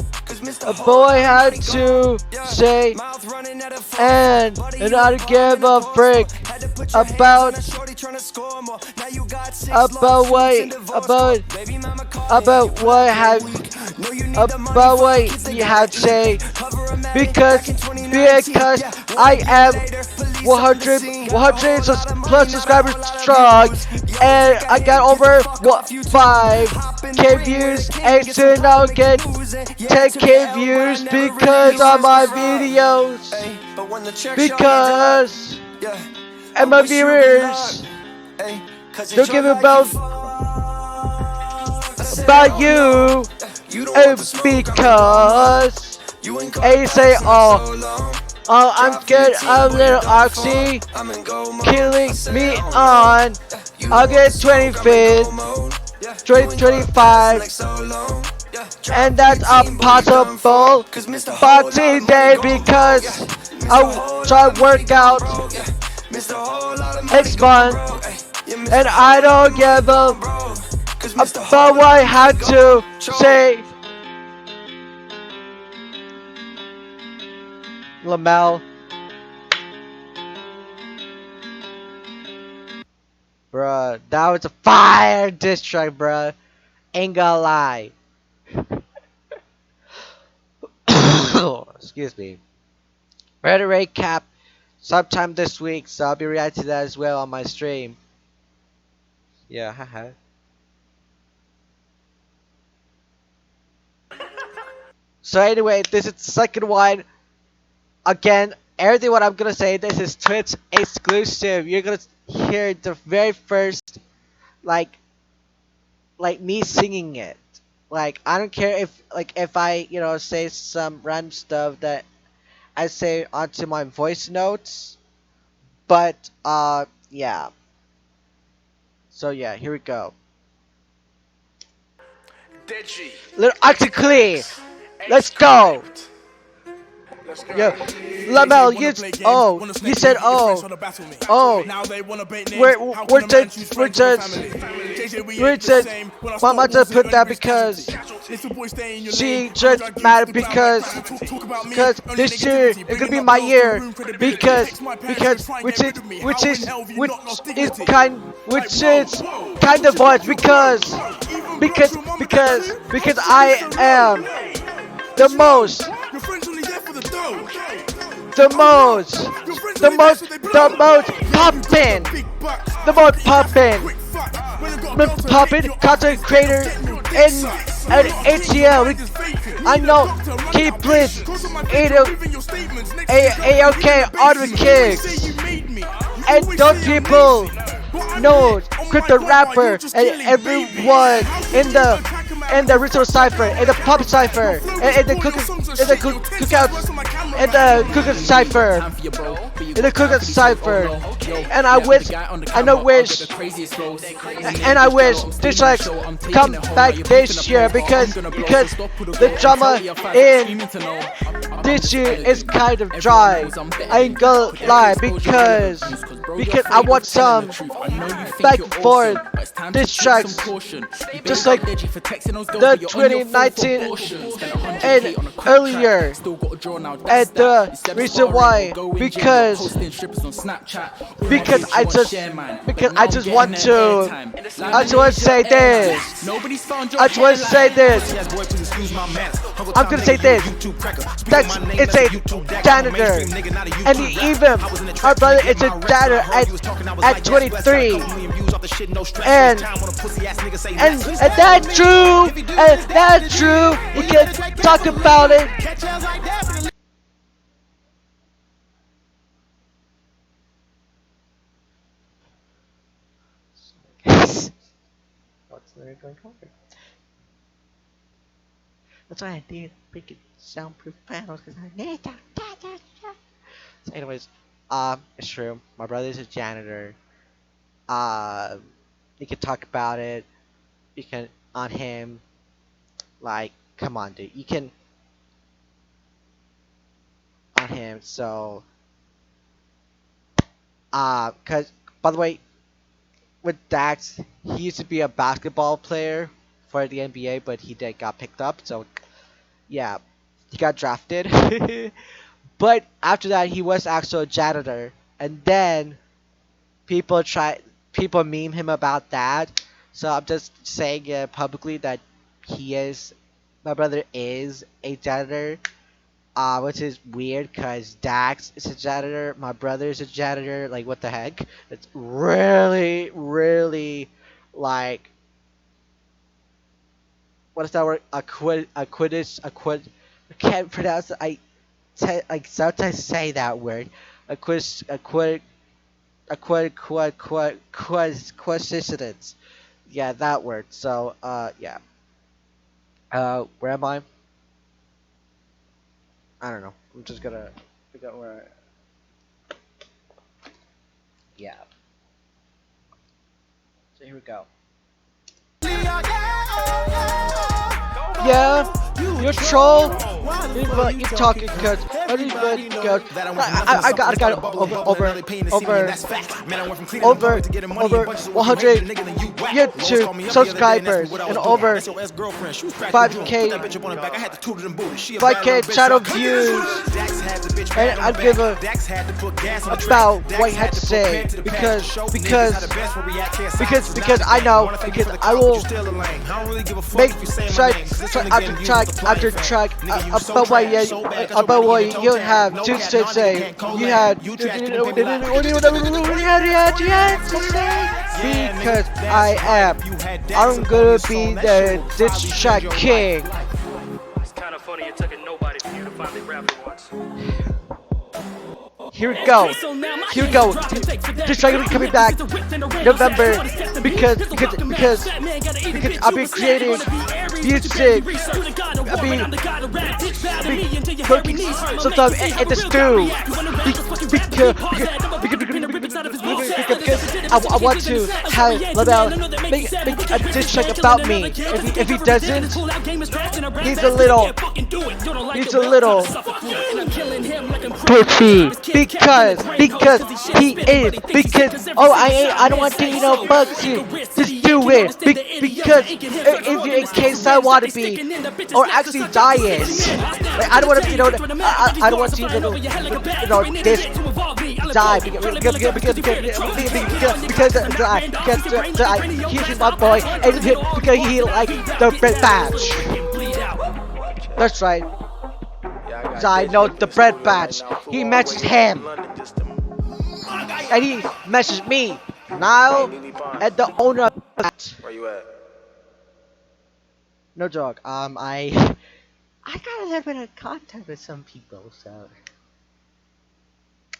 say, and I don't give a frick about what you have to say, because I am 100 plus subscribers strong, and I got over 5k views, and soon I'll get 10k views because of my videos, because and my viewers don't give about you, and because they say, oh, Oh, I'm good, a little oxy, killing me on August 25th, 2025, and that's a possible Boxing Day because I try workout next month, and I don't give a about what I had to say. Lamel, bruh, that was a fire diss track, bruh. Ain't gonna lie. Excuse me. Ready rate cap sometime this week, so I'll be reacting to that as well on my stream. Yeah, haha. So anyway, this is the second one. Again, everything what I'm gonna say, this is Twitch exclusive. You're gonna hear the very first, like, me singing it. Like, I don't care if I, say some random stuff that I say onto my voice notes. But, yeah. So yeah, here we go. Little Octoclee, let's go. Yeah, Lamel, you said we're just Mama just put that because she just mad because this year is gonna be my year because which is kind of voice because I am the most the most poppin', poppin' content creator in at HCL. I know Key Blitz, AOK, Auto Kicks, and those people know Crypto Rapper and everyone in the Ritual Cipher, and the Pop Cipher, and the Cookout, and the Cookout Cipher, and I wish this like come back this year because the drama in this year is kind of dry. I ain't gonna lie because I want some back and forth diss tracks just like the 2019 and earlier. And the reason why because I just want to say this. I'm gonna say this. It's a janitor, and even our brother is a janitor at 23, and that's true. And that's true. You can talk about it. What's the going on? That's why I did make it soundproof panels because I need that. So anyways, it's true. My brother's a janitor. You can talk about it. You can on him. Like, come on, dude. You can on him. So, cause by the way, with Dax, he used to be a basketball player for the NBA, but he did got picked up. So, yeah, he got drafted. But after that, he was actually a janitor, and then people meme him about that. So I'm just saying it publicly that my brother is a janitor, which is weird because Dax is a janitor, my brother is a janitor. Like, what the heck? It's really, really, like, what is that word? I can't pronounce it. I sometimes say that word. Coincidence. Yeah, that word. So, yeah. Where am I? I don't know. I'm just gonna Forgot where. Yeah. So here we go. Yeah, you're a troll. You're talking cause everybody goes. I got over 100 YouTube subscribers and over 5k channel views. And I'd give a about what he had to say because I know because I will make track after track about what you have to say. You had because I'm gonna be the diss track king. It's kind of funny it took a nobody for you to finally rap for once. Here we go. This track will be coming back November because I've been creating music. I've been cooking sometimes in the stew because I want to have LaBelle make a diss track about me. If he doesn't, he's a little bitchy. Because he is I don't want to bugs you. Just do it because if in case I want to be or actually die is like, I don't want to I don't want to this die because he's my boy and because he like the red badge. That's right. I know the bread batch. He messaged him. And he messaged me. Now, at the owner of that. Where you at? No joke. I got a little bit of contact with some people, so.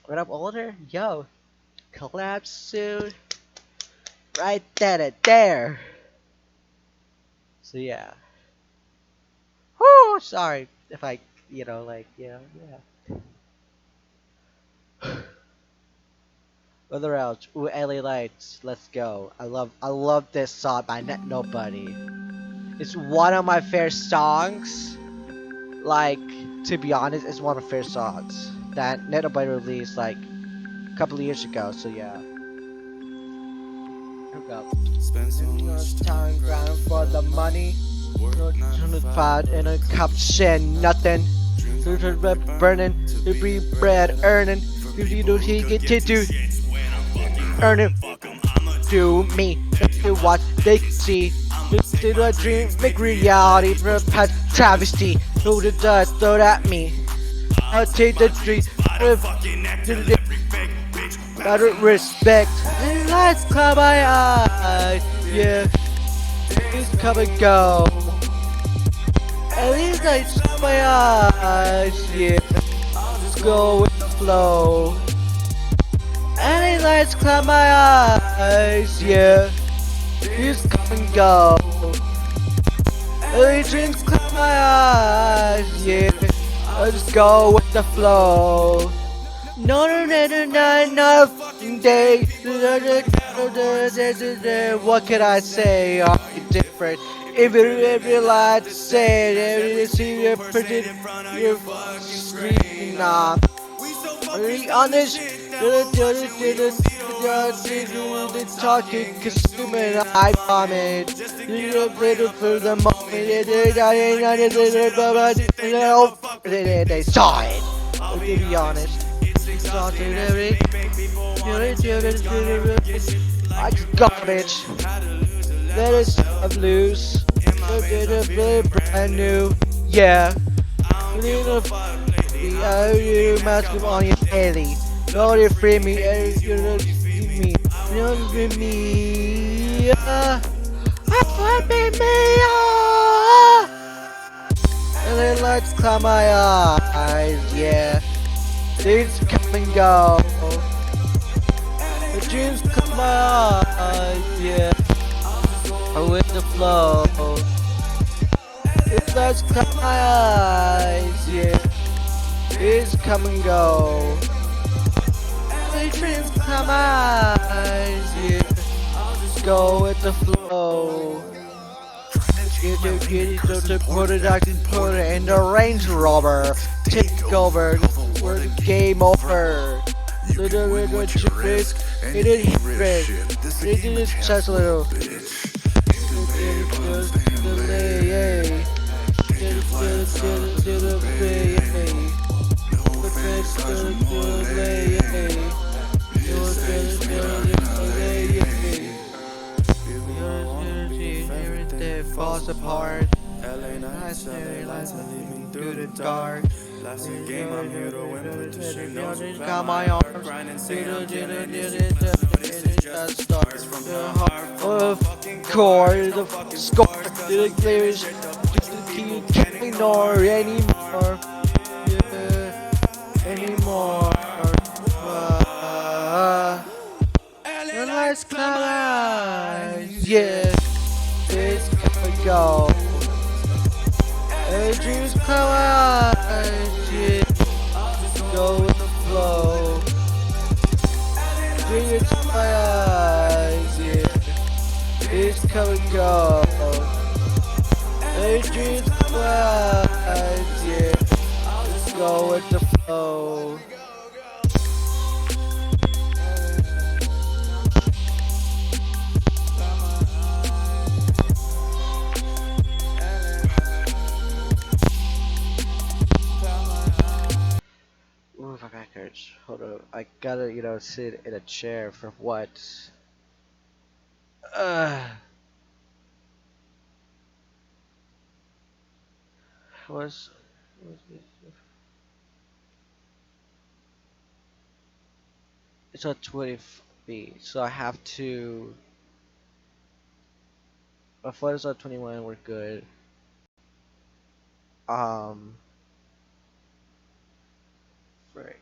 When I'm older, yo, collab soon. Right there. So yeah. Whoo, sorry if I. Yeah. Other else, ooh, LA Lights, let's go. I love this song by Net Nobody. It's one of my favorite songs. Like, to be honest, it's one of my favorite songs that Net Nobody released like a couple of years ago. So yeah. Here we go. Spend so much time grinding for the money. Fight in a cup, shit, nothing. Burning, every bread earning. You don't get to do earning to me. To what they see. To a dream, make reality for a past travesty. Throw the dust, throw it at me. I'll take the street with out of respect. And lights cloud my eyes, yeah. Things come and go. At least I shut my eyes, yeah. Just go with the flow. And the lights cloud my eyes, yeah. Just come and go. And the dreams cloud my eyes, yeah. I just go with the flow. No, not a fucking day. What can I say? Are you different? If you like to say it, you see you're pretty, you're screaming now. On this, talking, consuming, I vomit. You're little for the moment, they saw it. To be honest, I just garbage. Let us have loose. Brand new, yeah. You must come on your daily. No, you free me, you don't see me. You don't see me. I me, and then lights cloud my eyes, yeah. Things come and go. The dreams come my eyes, yeah. With the flow. It lights cloud my eyes, yeah. It's come and go. The dreams come on, yeah. Go with the flow. Get it, put it, I can put it in the Range Rover. Take over, we're the game over. Little risk, it is risk. It is just a little. Everything falls apart. LA nights, LA lights, leave me through the dark. Last game, I'm here to win, put the shit on. Got my arms. Grinding, saying I'm killing this shit, this is just the start. It's from the heart, Of course, the score didn't clear. Can't ignore anymore. Yeah, anymore. The lights come on. Yeah, it's gonna go. The dreams come on. Yeah, go with the flow. Dreams come on. Yeah, it's come and go. The dreams come on. Yeah, just go with the flow. Ooh, my back hurts. Hold up. I gotta, sit in a chair for what? What's this? It's a 20 feet, so I have to. My foot is at 21. We're good. Frick.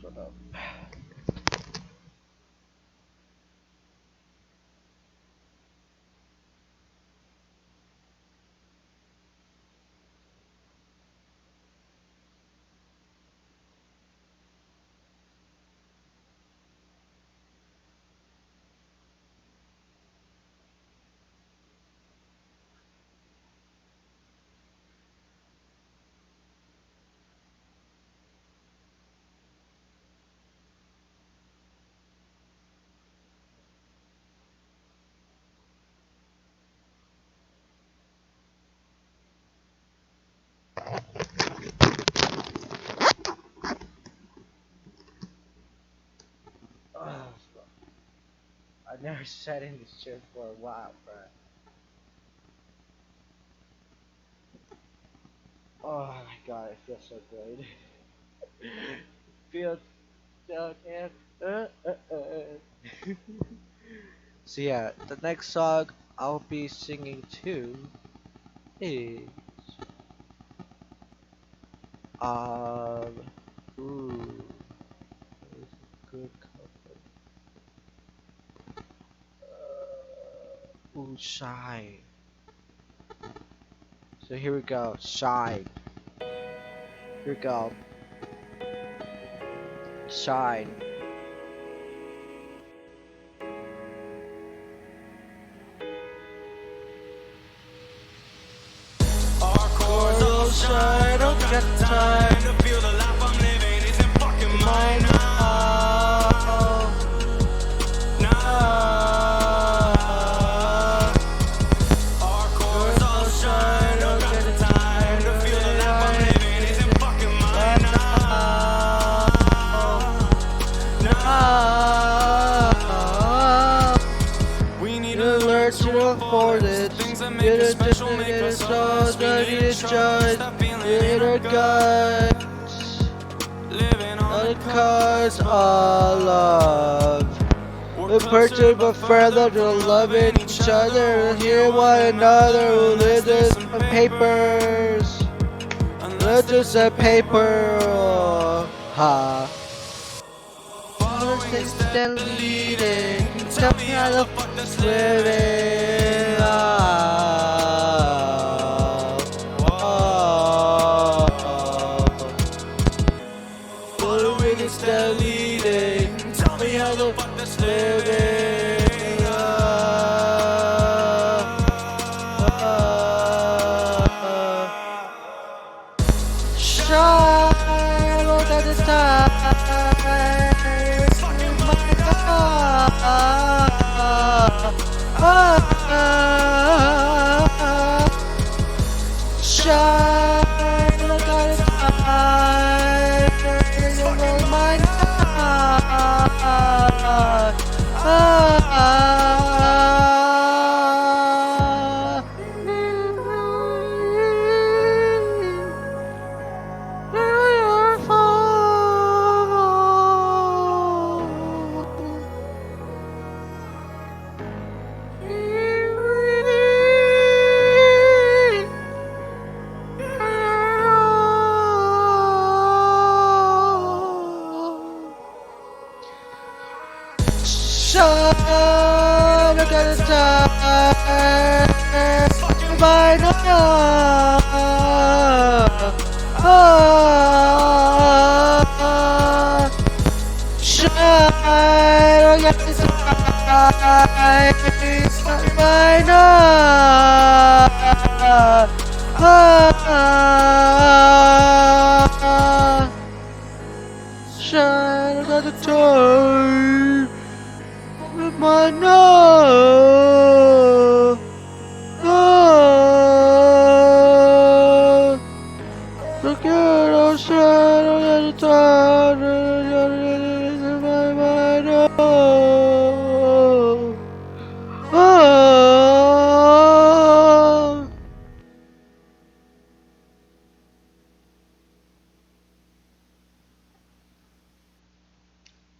Shut up. I've never sat in this chair for a while, bruh. Oh my god, it feels so good. Feels so good. So yeah, the next song I'll be singing to is um ooh, it's a good couple. Ooh, Shine. So here we go, Shine. Here we go. Shine. Our cores all shine, don't get time to feel the life I'm living isn't fucking mine now. Our cores all shine, don't get the time to feel the life I'm living isn't fucking mine now. We need to learn to afford it. Things that make us special, make us so that it's just inner guts. Living on the cause of love. We're pursued but further to loving each other, hear one another who live this papers. Letters and paper. Ha. All the things that leading. Tell me how the fuck that's living. All the things that leading. Tell me how the fuck that's living. Shine all the time. Shine all the time. You're my Shine look at the time. By now. Shine look at the time. By now. Shine look at the time. My no. Look at us, shadow at the time. My no.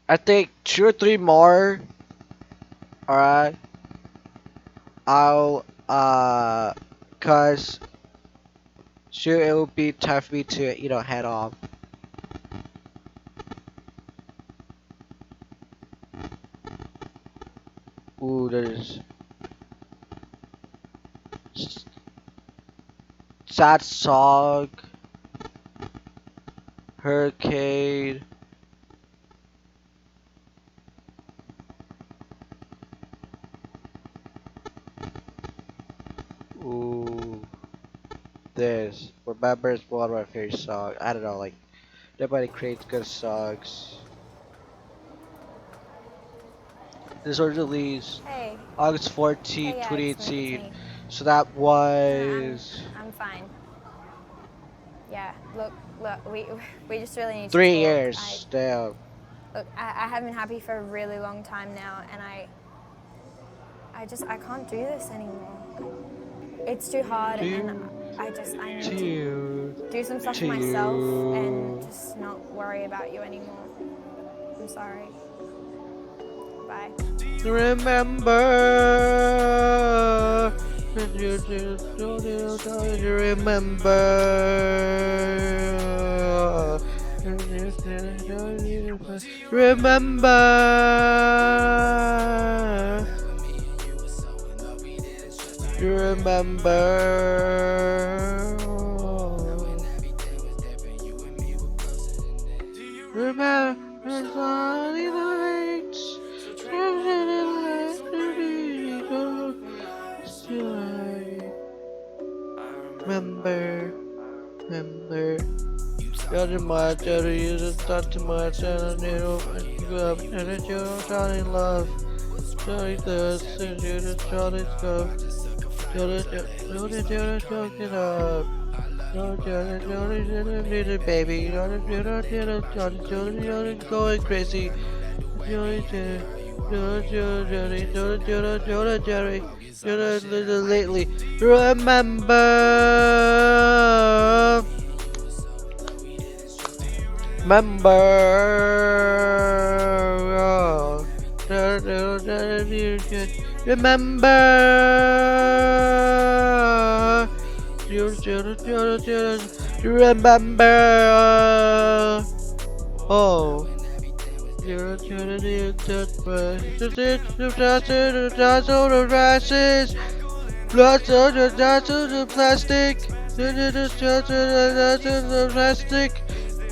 I think 2 or 3 more. Alright. I'll cause sure it will be time for me to, head off. Ooh, there's sad song, hurricane. Ooh, this Remember is one of my favorite songs. I don't know, like nobody creates good songs. This was released Hey, August 14, hey, yeah, it's 2018. me. So that No, was I'm fine. Yeah, look, we just really need to 3 talk. years. Damn. Look, I have been happy for a really long time now, and I can't do this anymore. It's too hard, and I need to do some stuff for myself and just not worry about you anymore. I'm sorry. Bye. Remember, remember sunny nights. Remember. You're too much, you just not too much, and I need to you up, and it's your Johnny love. Johnny does, and you just Johnny stuff. Johnny, choke it up. Johnny, baby. Johnny, going crazy. Johnny, lately. Remember. Remember. Remember. Oh. Plastic. Plastic.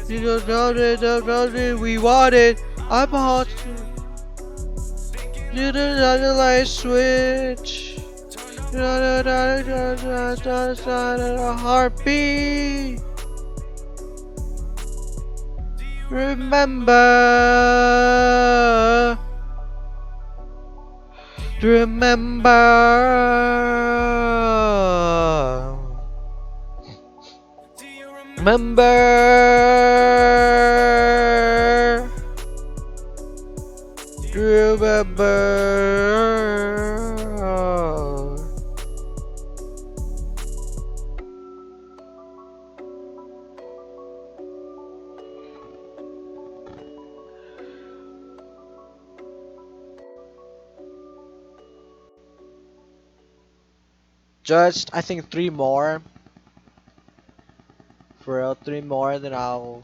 You don't know it, we want it. I'm hot. You don't know the light switch. You don't know a heartbeat. Remember. Remember. Remember. Remember. Just, I think 3 more. For real, 3 more, then I'll,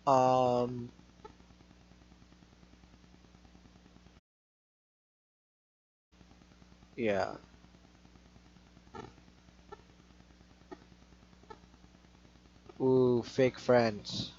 um, yeah. Ooh, fake friends.